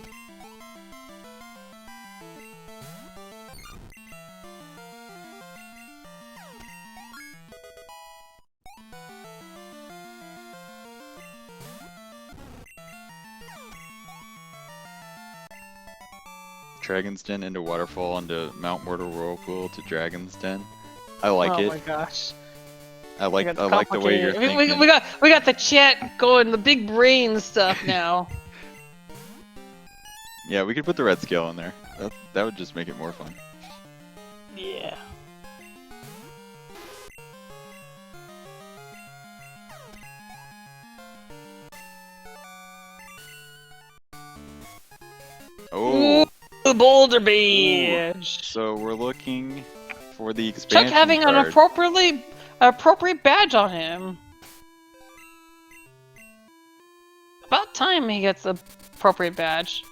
Dragon's Den into Waterfall into Mount Mortar Whirlpool to Dragon's Den. I like it. Oh my gosh. I like the way you're thinking. We got the chat going, the big brain stuff now. Yeah, we could put the red scale in there. That would just make it more fun. Yeah. Oh, Ooh, Boulder Beach. So we're looking for the expansion Chuck having card. an appropriate badge on him. About time he gets the appropriate badge.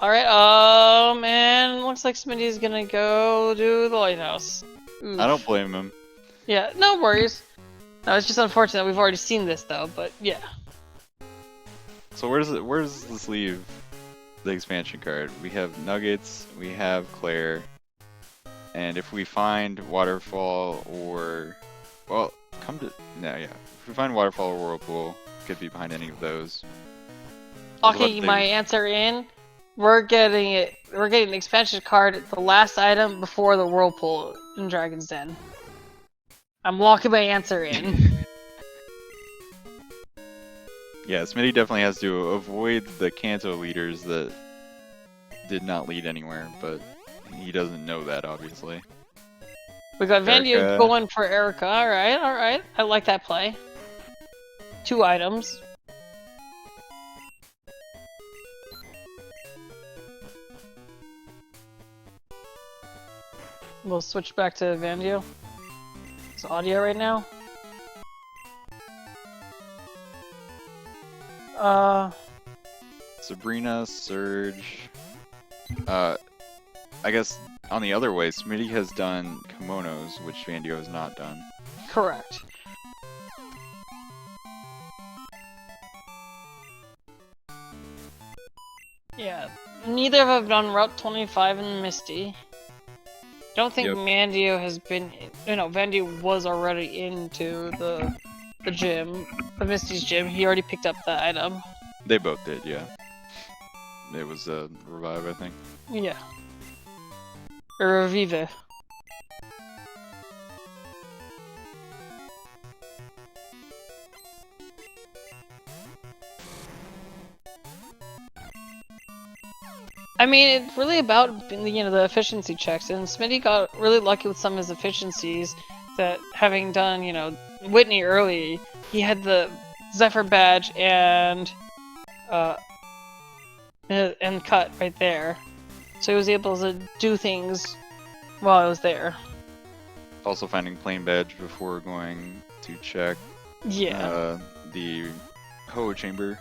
Alright, and looks like Smitty's gonna go to the lighthouse. Oof. I don't blame him. Yeah, no worries. No, it's just unfortunate we've already seen this though, but yeah. So where does this leave the expansion card? We have Nuggets, we have Claire, and if we find Waterfall or, well, if we find Waterfall or Whirlpool, could be behind any of those. Okay, my answer in. We're getting it. We're getting the expansion card, the last item before the Whirlpool in Dragon's Den. I'm locking my answer in. Yeah, Smitty definitely has to avoid the Kanto leaders that did not lead anywhere, but he doesn't know that, obviously. We got Vandio going for Erica. Alright. I like that play. 2 items. We'll switch back to Vandio. It's audio right now. Sabrina, Surge. I guess on the other way, Smitty has done kimonos, which Vandio has not done. Correct. Yeah, neither have done Route 25 and Misty. Don't think Vandio has been. Vandio was already into the gym, the Misty's gym. He already picked up the item. They both did, yeah. It was a revive, I think. Yeah. Or revive. I mean, it's really about the efficiency checks, and Smitty got really lucky with some of his efficiencies. That having done Whitney early, he had the Zephyr badge and cut right there, so he was able to do things while I was there. Also finding plane badge before going to check. Yeah. The Ho chamber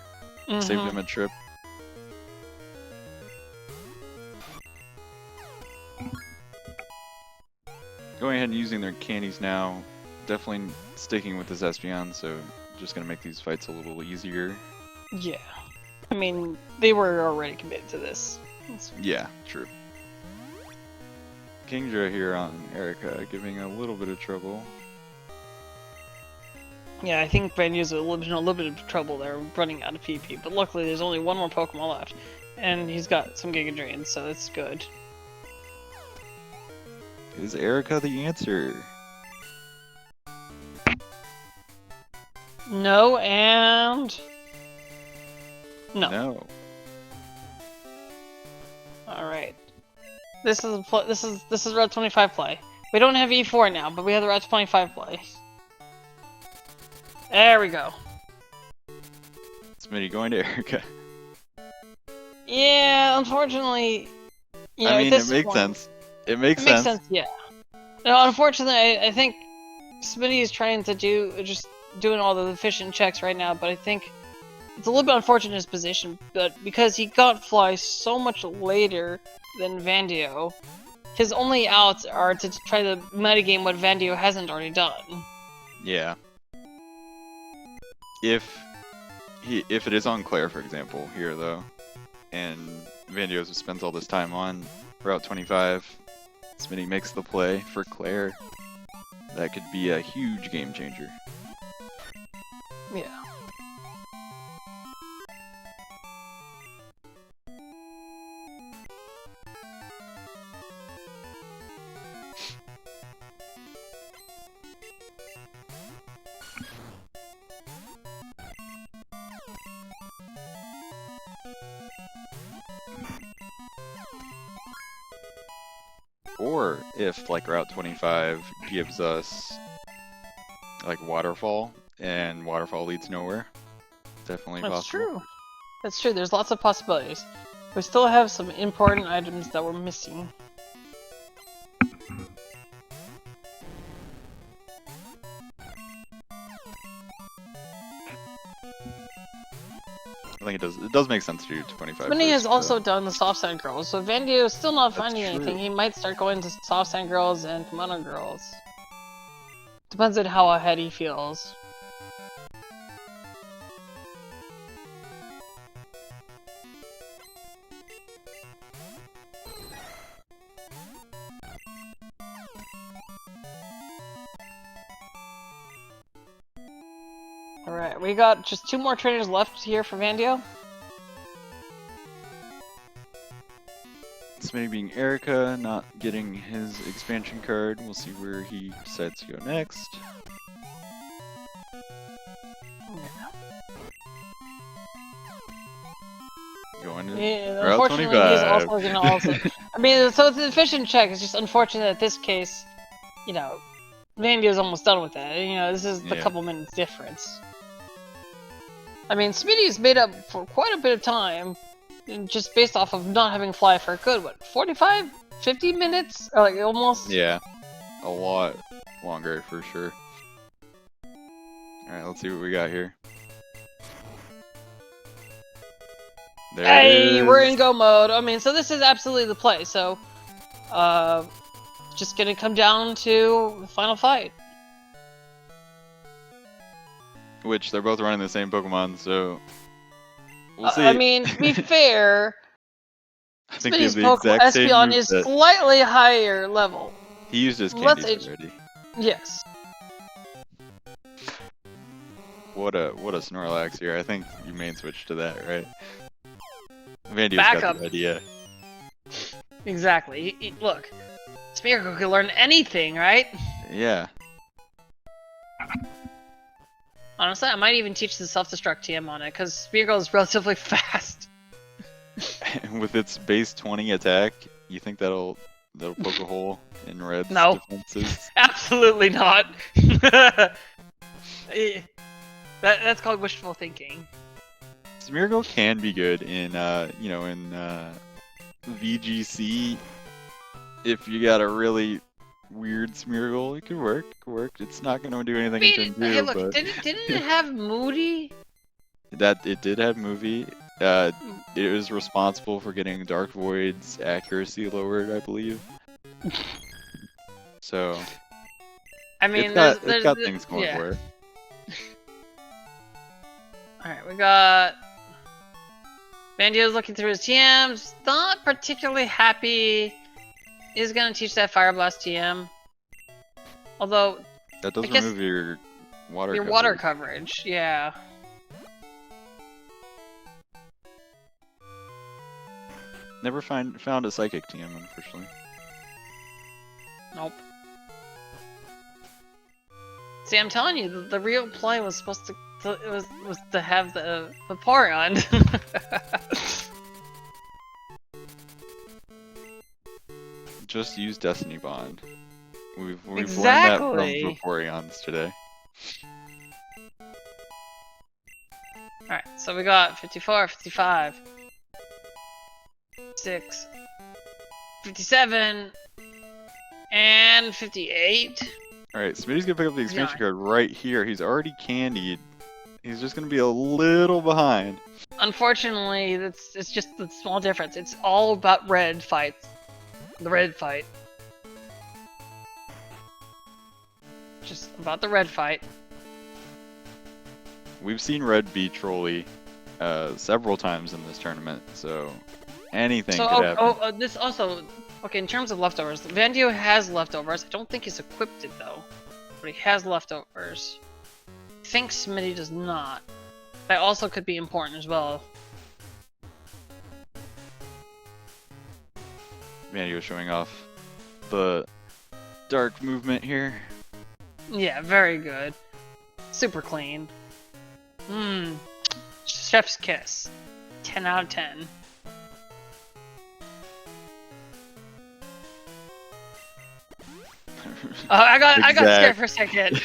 saved him a trip. Going ahead and using their candies now, definitely sticking with this Espeon, so just gonna make these fights a little easier. Yeah. I mean, they were already committed to this. Yeah, true. Kingdra here on Erica, giving a little bit of trouble. Yeah, I think Vandio's in a little bit of trouble there, running out of PP, but luckily there's only one more Pokemon left, and he's got some Giga Drains, so that's good. Is Erica the answer? No, and no. No. All right. This is Route 25 play. We don't have E4 now, but we have the Route 25 play. There we go. Smitty going to Erica. Yeah, unfortunately. I mean, it makes sense. It makes sense. Yeah. No, unfortunately, I think Smitty is trying to doing all the efficient checks right now, but I think it's a little bit unfortunate in his position, but because he got Fly so much later than Vandio, his only outs are to try to metagame what Vandio hasn't already done. Yeah. If it is on Claire, for example, here though, and Vandio spends all this time on Route 25, Smitty makes the play for Claire, that could be a huge game changer. Yeah. or if like Route 25 gives us like waterfall, and waterfall leads nowhere. Definitely That's possible. true. That's true. There's lots of possibilities. We still have some important items that we're missing. I think it does make sense to do 25. Smitty has first, also done the soft sand girls, so Vandio is still not finding That's anything. true. He might start going to soft sand girls and kimono girls. Depends on how ahead he feels. Alright, we got just 2 more trainers left here for Vandio. Smitty being Erica, not getting his expansion card. We'll see where he decides to go next. Going to Yeah, Route unfortunately, 25. he's also gonna also. I mean, so it's an efficient check. It's just unfortunate in this case, you know, Vandio's almost done with it. You know, this is the Yeah. couple minutes difference. I mean, Smitty's made up for quite a bit of time, just based off of not having fly for a good, what, 45, 50 minutes? Or like almost? Yeah, a lot longer for sure. Alright, let's see what we got here. There it Hey, is. we're in go mode. I mean, so this is absolutely the play. So, just gonna come down to the final fight. Which they're both running the same Pokemon, so we'll see. I mean, to be fair, I think they have Smitty's the Pokemon exact same Espeon is moveset. slightly higher level. He used his Let's candies say- already. Yes. What a Snorlax here. I think you main switch to that, right? Vandio's Back got up. the idea. Exactly. Look, Smeargle can learn anything, right? Yeah. Honestly, I might even teach the self-destruct TM on it, because Smeargle is relatively fast. With its base 20 attack, you think that'll poke a hole in Red's No. defenses? Absolutely not. That's called wishful thinking. Smeargle can be good in VGC. If you got a really weird Smeargle, it could work. It's not going to do anything in turn 2, hey, look, but didn't it have Moody? that it did have movie. It was responsible for getting Dark Void's accuracy lowered, I believe. So I mean, it's got things going yeah. for it. Alright, we got... Vandio's looking through his TMs, not particularly happy. Is gonna teach that Fire Blast TM. Although, That does I guess remove your water. your water coverage, yeah. Never found a Psychic TM, unfortunately. Nope. See, I'm telling you, the real play was supposed to was to have the Vaporeon. Just use Destiny Bond. We've Exactly. learned that from Vaporeons today. Alright, so we got 54, 55, 6, 57, and 58. Alright, Smitty's gonna pick up the expansion Yeah. card right here. He's already candied. He's just gonna be a little behind. Unfortunately, it's just the small difference. It's all about red fights. The red fight. Just about the red fight. We've seen Red beat Trolley several times in this tournament, so anything So, could happen. this also... Okay, in terms of leftovers, Vandio has leftovers. I don't think he's equipped it, though. But he has leftovers. I think Smitty does not. That also could be important as well. Vandio showing off the dark movement here. Yeah, very good. Super clean. Chef's kiss. 10 out of 10. I got scared for a second.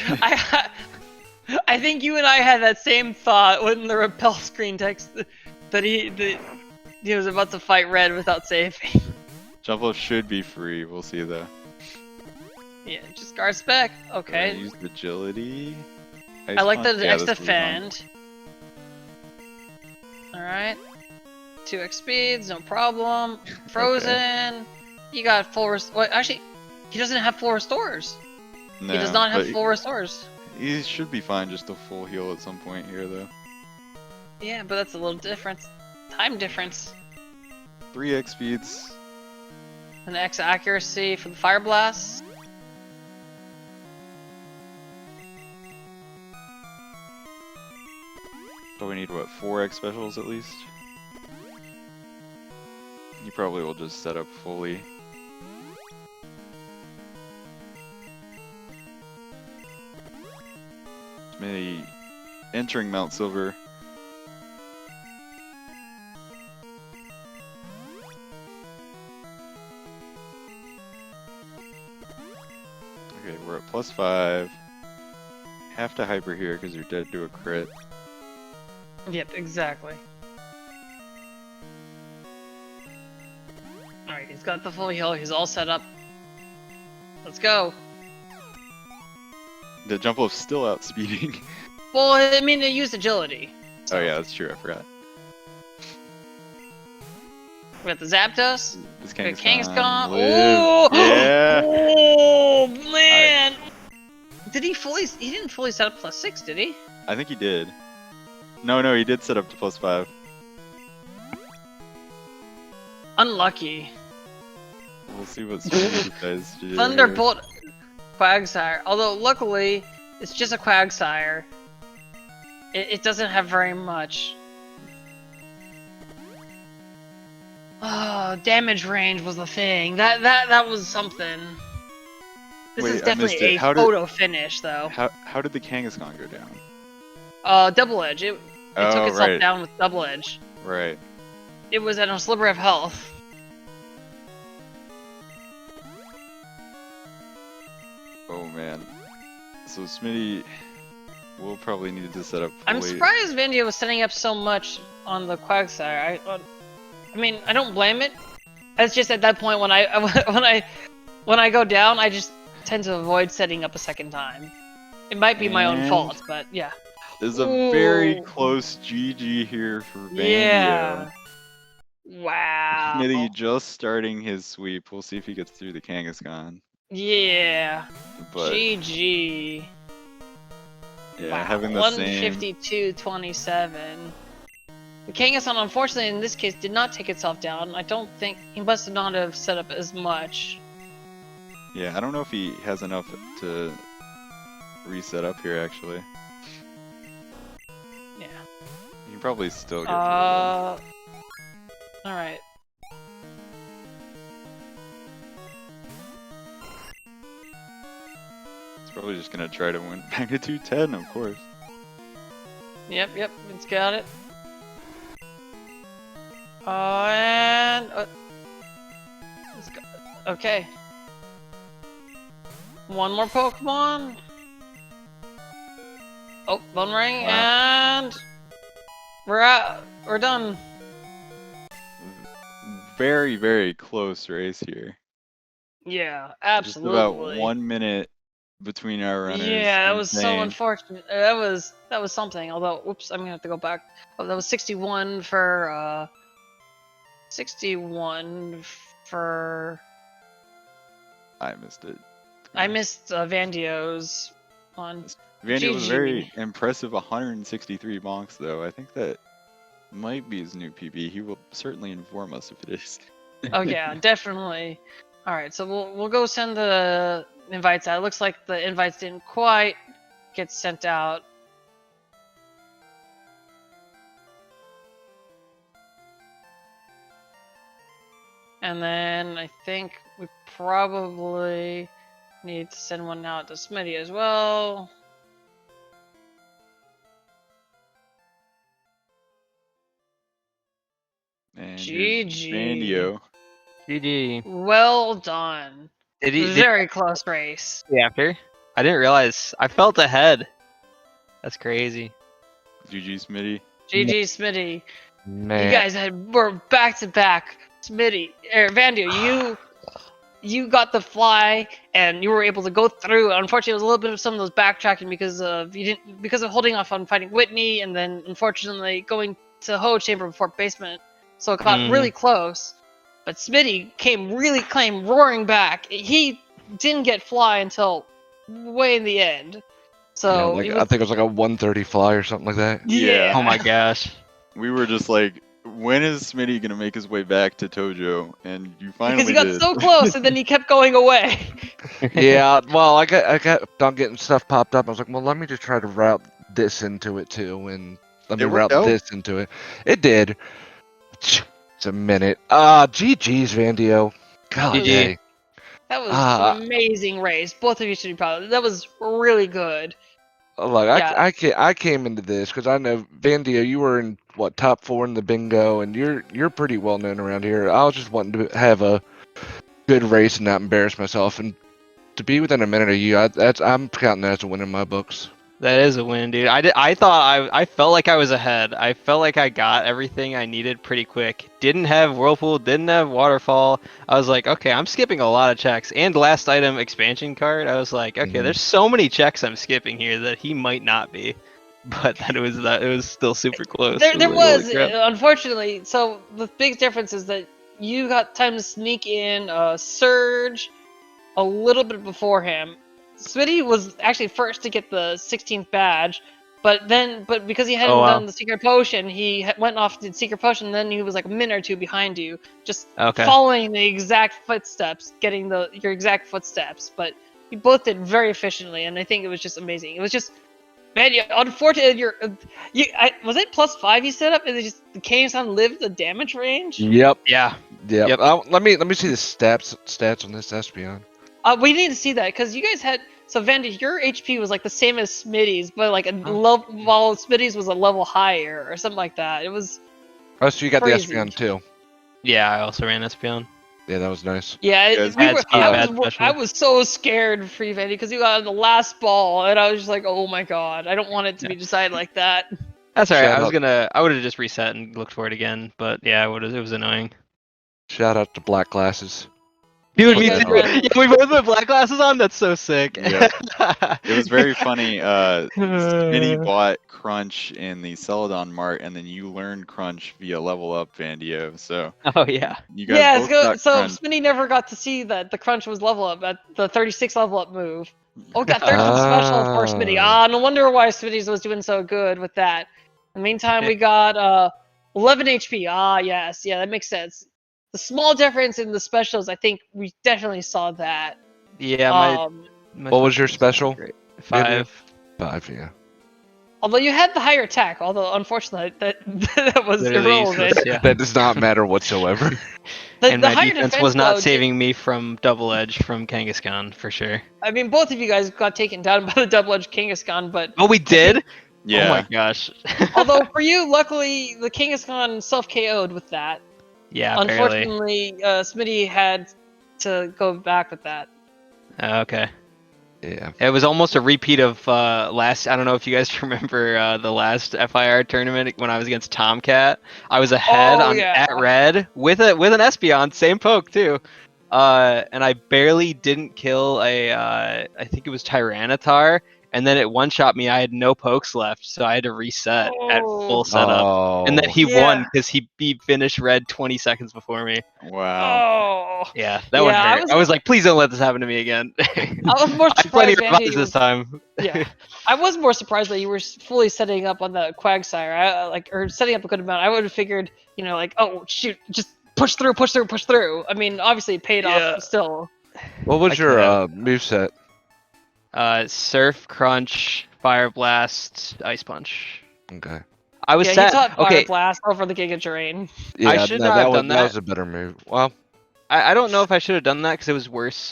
I think you and I had that same thought when the repel screen text that he was about to fight Red without saving. Jump up should be free. We'll see though. Yeah, just guard spec. Okay. Use agility. I like the yeah, X defend. Alright. 2x speeds, no problem. Frozen. Okay. You got full well, actually, he doesn't have full restores. No, he does not have full restores. He should be fine just a full heal at some point here though. Yeah, but that's a little difference. Time difference. 3x speeds. An X accuracy for the fire blast. So we need what, 4x specials at least? You probably will just set up fully. Maybe entering Mount Silver. Okay, we're at +5. Have to hyper here because you're dead to a crit. Yep, exactly. Alright, he's got the full heal, he's all set up. Let's go. The jump lift's still outspeeding. Well, I mean, it used agility. So. Oh yeah, that's true, I forgot. We got the Zapdos. This Kangaskhan. Oh! Yeah! Oh, man! Did he fully... He didn't fully set up +6, did he? I think he did. No, he did set up to +5. Unlucky. We'll see what Speedy does. Thunderbolt Quagsire. Although, luckily, it's just a Quagsire. It doesn't have very much. Oh, damage range was the thing. That was something. This is definitely a photo finish, though. How did the Kangaskhan go down? Double edge. It took itself down with double edge. Right. It was at a sliver of health. Oh man. So Smitty will probably need to set up fully. I'm surprised Vandio was setting up so much on the Quagsire. I mean, I don't blame it. It's just at that point when I go down, I just tend to avoid setting up a second time. It might be my own fault, but yeah. There's a very close GG here for Vandio. Yeah. Wow. Smitty just starting his sweep. We'll see if he gets through the Kangaskhan. Yeah. But, GG. Yeah, wow. having the 152.27. The Kangaskhan, unfortunately, in this case, did not take itself down. I don't think he must not have set up as much. Yeah, I don't know if he has enough to reset up here, actually. Yeah. He can probably still get through. Alright. He's probably just gonna try to win magnitude 10, of course. Yep, it's got it. And... let's go. Okay. One more Pokemon. Oh, Bone Ring, wow. And... We're done. Very, very close race here. Yeah, absolutely. Just about 1 minute between our runners. Yeah, that was so unfortunate. That was something. Although, whoops, I'm gonna have to go back. Oh, that was 61 for 61 for. I missed it. I missed Vandio's one. Vandio was very impressive. 163 bonks, though. I think that might be his new PB. He will certainly inform us if it is. Oh yeah, definitely. All right, so we'll go send the invites out. It looks like the invites didn't quite get sent out. And then I think we probably need to send one out to Smitty as well. And GG. Vandio. GG. Well done. Very close race. After? I didn't realize. I felt ahead. That's crazy. GG Smitty. GG Smitty. Man. You guys were back to back. Smitty, Vandio, you got the fly and you were able to go through. Unfortunately, it was a little bit of some of those backtracking because of holding off on fighting Whitney, and then unfortunately going to Ho Chamber before basement. So it got really close. But Smitty came roaring back. He didn't get fly until way in the end. So I think it was like a 130 fly or something like that. Yeah. Oh my gosh. We were just like, when is Smitty gonna make his way back to Tojo? And you finally Because he got did. so close, and then he kept going away. Yeah, well, I got done getting stuff popped up. I was like, well, let me just try to route this into it too, and let me It route worked out. this into it. It did. It's a minute. GG's, Vandio. Golly. GG. That was an amazing race. Both of you should be proud of it. That was really good. Look, Yeah. I came into this because I know Vandio, you were in top 4 in the bingo, and you're pretty well known around here. I was just wanting to have a good race and not embarrass myself, and to be within a minute of you, I'm counting that as a win in my books. That is a win, dude. I thought I felt like I was ahead. I felt like I got everything I needed pretty quick. Didn't have Whirlpool, didn't have Waterfall. I was like, okay, I'm skipping a lot of checks. And last item expansion card, I was like, okay, there's so many checks I'm skipping here that he might not be. But it was still super close. There was, Holy crap. unfortunately. So the big difference is that you got time to sneak in Surge a little bit before him. Smitty was actually first to get the 16th badge, but because he hadn't done the secret potion, he went off to the secret potion, and then he was like a minute or two behind you, just following the exact footsteps, getting your exact footsteps. But you both did very efficiently, and I think it was just amazing. It was just, man, unfortunately, was it +5 you set up? And it just the Kane-san lived the damage range. Yep. Yeah. Yep. Let me see the stats on this Espeon. We need to see that because you guys had. So Vandy, your HP was like the same as Smitty's, but like while Smitty's was a level higher or something like that. It was. Oh, so you got crazy. the Espeon too. Yeah, I also ran Espeon. Yeah, that was nice. Yeah, I I was so scared for you, Vandy, because you got on the last ball, and I was just like, oh my god, I don't want it to be decided like that. That's alright. I would have just reset and looked for it again, but yeah, it was annoying. Shout out to Black Glasses. Dude, me Yeah. too. Yeah, we both put black glasses on. That's so sick. Yeah. It was very funny. Smitty bought Crunch in the Celadon Mart, and then you learned Crunch via Level Up Vandio. So Oh yeah. you guys both got so Crunch. Smitty never got to see that the Crunch was level up at the 36 level up move. Oh, got 13 special for Smitty. No wonder why Smitty's was doing so good with that. In the meantime, we got 11 HP. Yes, yeah, that makes sense. The small difference in the specials, I think we definitely saw that. Yeah, my What was your special? great. 5. 5, yeah. Although you had the higher attack, although unfortunately that was Literally irrelevant. useless, yeah. That does not matter whatsoever. And my higher defense was not though, saving me from double edge from Kangaskhan for sure. I mean, both of you guys got taken down by the double edged Kangaskhan, but Oh, we did? Yeah. Oh my gosh. although for you, luckily the Kangaskhan self KO'd with that. Yeah, apparently. Unfortunately, Smitty had to go back with that. Okay. Yeah. It was almost a repeat of last. I don't know if you guys remember the last FIR tournament when I was against Tomcat. I was ahead at red with an Espeon, same poke too, and I barely didn't kill I think it was Tyranitar, and then it one-shot me. I had no pokes left, so I had to reset at full setup, and then he won because he finished red 20 seconds before me. Wow. Oh. Yeah, that one hurt. I was like, please don't let this happen to me again. I was more I have plenty surprised of revives Vandy this time. Yeah, I was more surprised that you were fully setting up on the Quagsire, or setting up a good amount. I would have figured, like, oh shoot, just push through. I mean, obviously it paid off still. What was your moveset? Surf, Crunch, Fire Blast, Ice Punch. Okay. I was He set. taught Fire Okay, Blast over the Giga Drain. Yeah, should not have done that that. was a better move. Well, I don't know if I should have done that because it was worse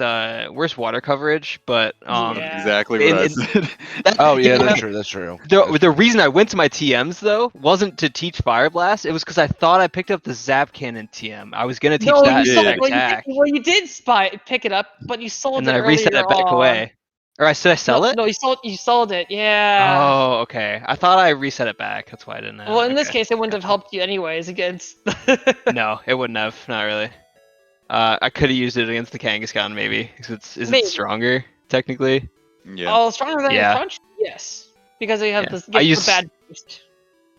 water coverage, but Yeah. Exactly what I said. Oh yeah, Yeah. that's true. The reason I went to my TMs though wasn't to teach Fire Blast. It was because I thought I picked up the Zap Cannon TM. I was gonna teach No, that you did. sold, well, attack, you did pick it up, but you sold and it then I reset earlier it back on. away. Or I sell it? No, you sold it. Yeah. Oh, okay. I thought I reset it back. That's why I didn't have. Well, in this Okay. case, it wouldn't have helped you anyways against. No, it wouldn't have. Not really. I could have used it against the Kangaskhan maybe. Because is Maybe. it stronger technically? Yeah. Oh, stronger than Yeah. your crunch? Yes, because you have Yeah. this I get use- the bad boost.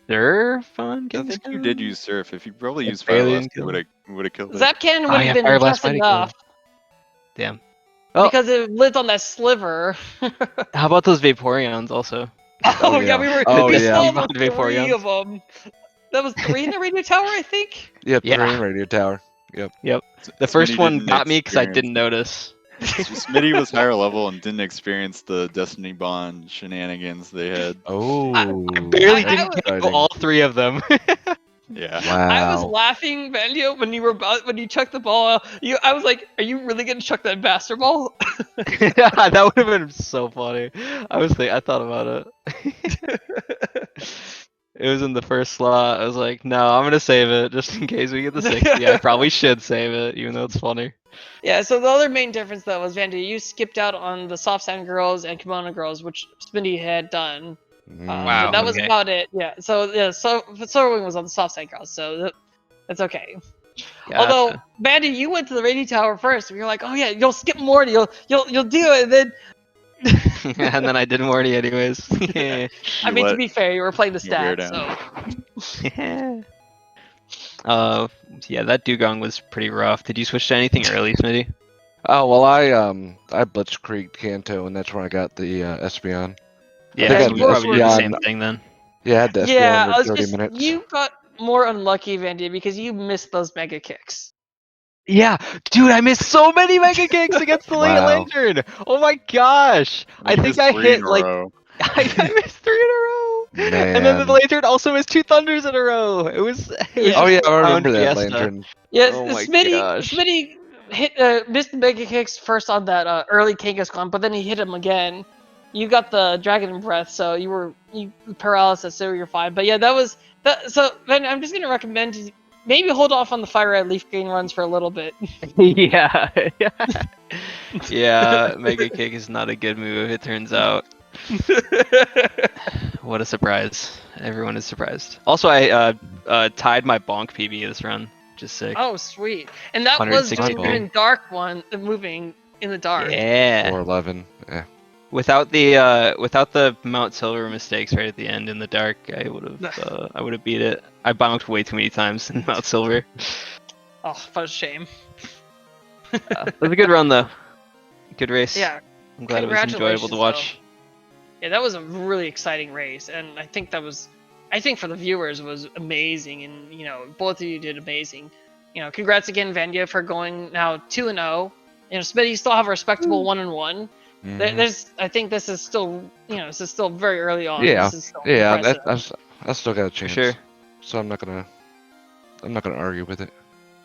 They're fun. I think you did use Surf. If you probably It's used Fire barely Blast, in would have killed it. Zap Cannon Oh, would yeah, have been Fire Blast just might have killed enough Damn. Well, because it lived on that sliver. how about those Vaporeons also? Oh yeah, yeah. Oh, we yeah. sold Vaporeons. three of them. That was 3 in the radio tower, I think. Yep, Yeah. Terrain Radio Tower. Yep. The first Smitty one didn't got me because I experience didn't notice. Smitty was higher level and didn't experience the Destiny Bond shenanigans they had. Oh, Barely I didn't exciting. kill all 3 of them. Yeah. Wow. I was laughing, Vandio, when you chucked the ball. I was like, "Are you really gonna chuck that bastard ball?" That would have been so funny. I thought about it. It was in the first slot. I was like, no, I'm gonna save it just in case we get the 60. I probably should save it, even though it's funny. Yeah. So the other main difference though was Vandio, you skipped out on the soft sand girls and kimono girls, which Spindy had done. Wow, But that was okay. about it. Yeah. So Solarwing was on the soft sand girls, so that's okay. Although, Mandy, you went to the radio tower first. And you're like, oh yeah, you'll skip Morty, you'll do it, and then. And then I did Morty anyways. I mean, to be fair, you were playing the You wear stats, down. so. Yeah, that Dugong was pretty rough. Did you switch to anything early, Smitty? Oh well, I blitzkrieged Kanto, and that's where I got the Espeon. Yeah, think so I we had probably did the Espeon. same thing then. Yeah, I had the Espeon Yeah, I for was 30 just minutes. you got more unlucky, Vandy, because you missed those mega kicks. Yeah, dude, I missed so many Mega Kicks against the Late Wow. Lantern. Oh my gosh. I think missed I 3 hit in a like row. I missed 3 in a row. And then the Man. Lantern also missed 2 Thunders in a row. It was Yeah. Oh yeah, I Clown remember that Fiesta. lantern. Yeah, Oh my gosh. Smitty hit missed the mega kicks first on that early Kangaskhan, but then he hit him again. You got the Dragon Breath, so you paralysis, so you're fine. But yeah, that was that. So then I'm just gonna recommend you maybe hold off on the Fire Red Leaf Gain runs for a little bit. Yeah. Yeah, Mega Kick is not a good move, it turns out. What a surprise. Everyone is surprised. Also, I tied my Bonk PB this run. Just sick. Oh, sweet! And that was 160 doing even dark one, moving in the dark. Yeah. 411. Yeah. Without the Mount Silver mistakes right at the end in the dark, I would have beat it. I bounced way too many times in Mount Silver. Oh, what a shame. It was a good run though. Good race. Yeah. I'm glad it was enjoyable to watch. Yeah, that was a really exciting race, and I think for the viewers it was amazing, and both of you did amazing. Congrats again, Vandia, for going now 2-0. Smitty, you still have a respectable 1-1. Mhm. I think this is still, this is still very early on. Yeah, This is still yeah, impressive. I still got a chance. sure. So I'm not gonna argue with it.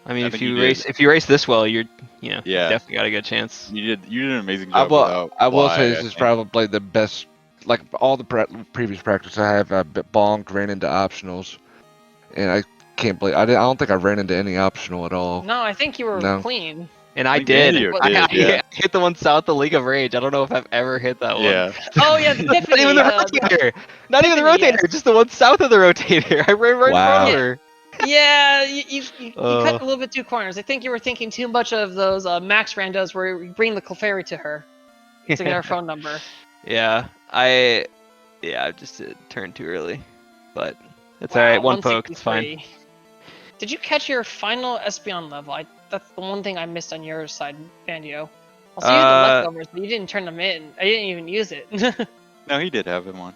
I mean, I if think you you race did. if you race this well, you're Yeah. definitely got a good chance. You did an amazing I job. will, without I will Fly, say I this is think. probably the best. Like all the previous practice I have, bonked, ran into optionals, and I can't believe I don't think I ran into any optional at all. No, I think you were No. clean. And I think did. Vandio I did, yeah. hit the one south of League of Rage. I don't know if I've ever hit that one. Yeah. Oh yeah, Not Tiffany. even the rotator. Not even the Tiffany, rotator. yes. Just the one south of the rotator. I ran right in Wow. front of her. Yeah, you cut Uh. a little bit too corners. I think you were thinking too much of those max randos where you bring the Clefairy to her to get her phone number. Yeah, I just turned too early, but it's all right. One poke, it's fine. 163. Did you catch your final Espeon level? That's the one thing I missed on your side, Vandio. Also, you had the leftovers, but you didn't turn them in. I didn't even use it. No, he did have him on.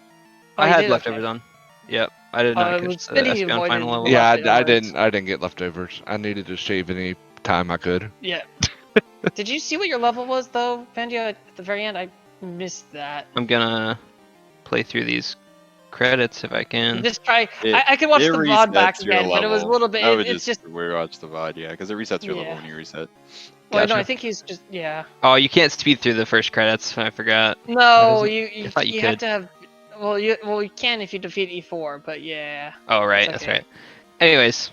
I you had did? leftovers Okay. on. Yep, I did not it catch was the Smitty Espeon avoided final level. the Yeah, I leftovers. didn't get leftovers. I needed to shave any time I could. Yeah. Did you see what your level was though, Vandio? At the very end, I missed that. I'm gonna play through these credits if I can. Just try. I could watch it the VOD back resets your again, but it was a level. little bit. I would It's just. watch the VOD, yeah, because it resets your level Yeah. when you reset. Well, no, Gotcha. I think he's just. Yeah. Oh, you can't speed through the first credits. I forgot. No, What is you I thought you have could. to have. Well, you can if you defeat E4, but yeah. Oh, right. It's That's okay. right. Anyways,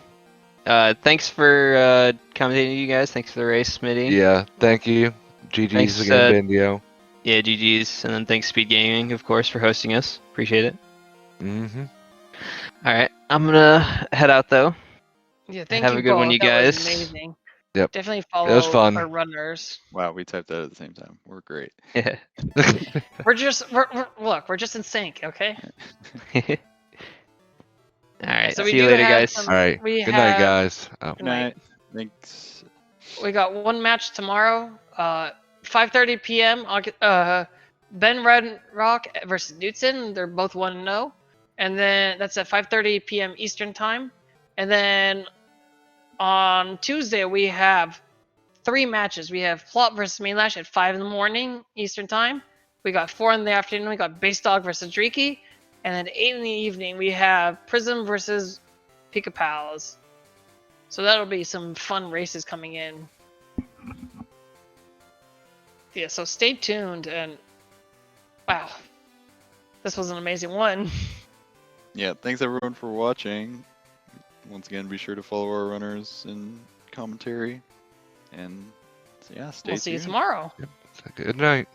thanks for commentating, you guys. Thanks for the race, Smitty. Yeah, thank you. GG's Thanks, again, Vandio. Yeah, GG's, and then thanks SpeedGaming, of course, for hosting us. Appreciate it. Mm-hmm. All right, I'm gonna head out though. Yeah, thank Have you a good both. one, you That was guys. amazing. Yep. Definitely It follow was fun. our runners. Wow, we typed that at the same time. We're great. Yeah. We're look, we're just in sync, okay? All right. So we See you do later, have guys. some- All right. We Good night, have- guys. Oh. Good night. Thanks. We got one match tomorrow, 5:30 p.m. Ben Redrock versus Newton. They're both 1-0, and then that's at 5:30 p.m. Eastern time. And then on Tuesday we have 3 matches. We have Plot versus Mainlash at 5 in the morning Eastern time. We got 4 in the afternoon. We got Base Dog versus Driki, and then 8 in the evening we have Prism versus Pika Pals. So that'll be some fun races coming in. Yeah, so stay tuned, and wow, this was an amazing one. Yeah, thanks everyone for watching. Once again, be sure to follow our runners in commentary. And yeah, stay tuned. We'll see you tomorrow. Good night.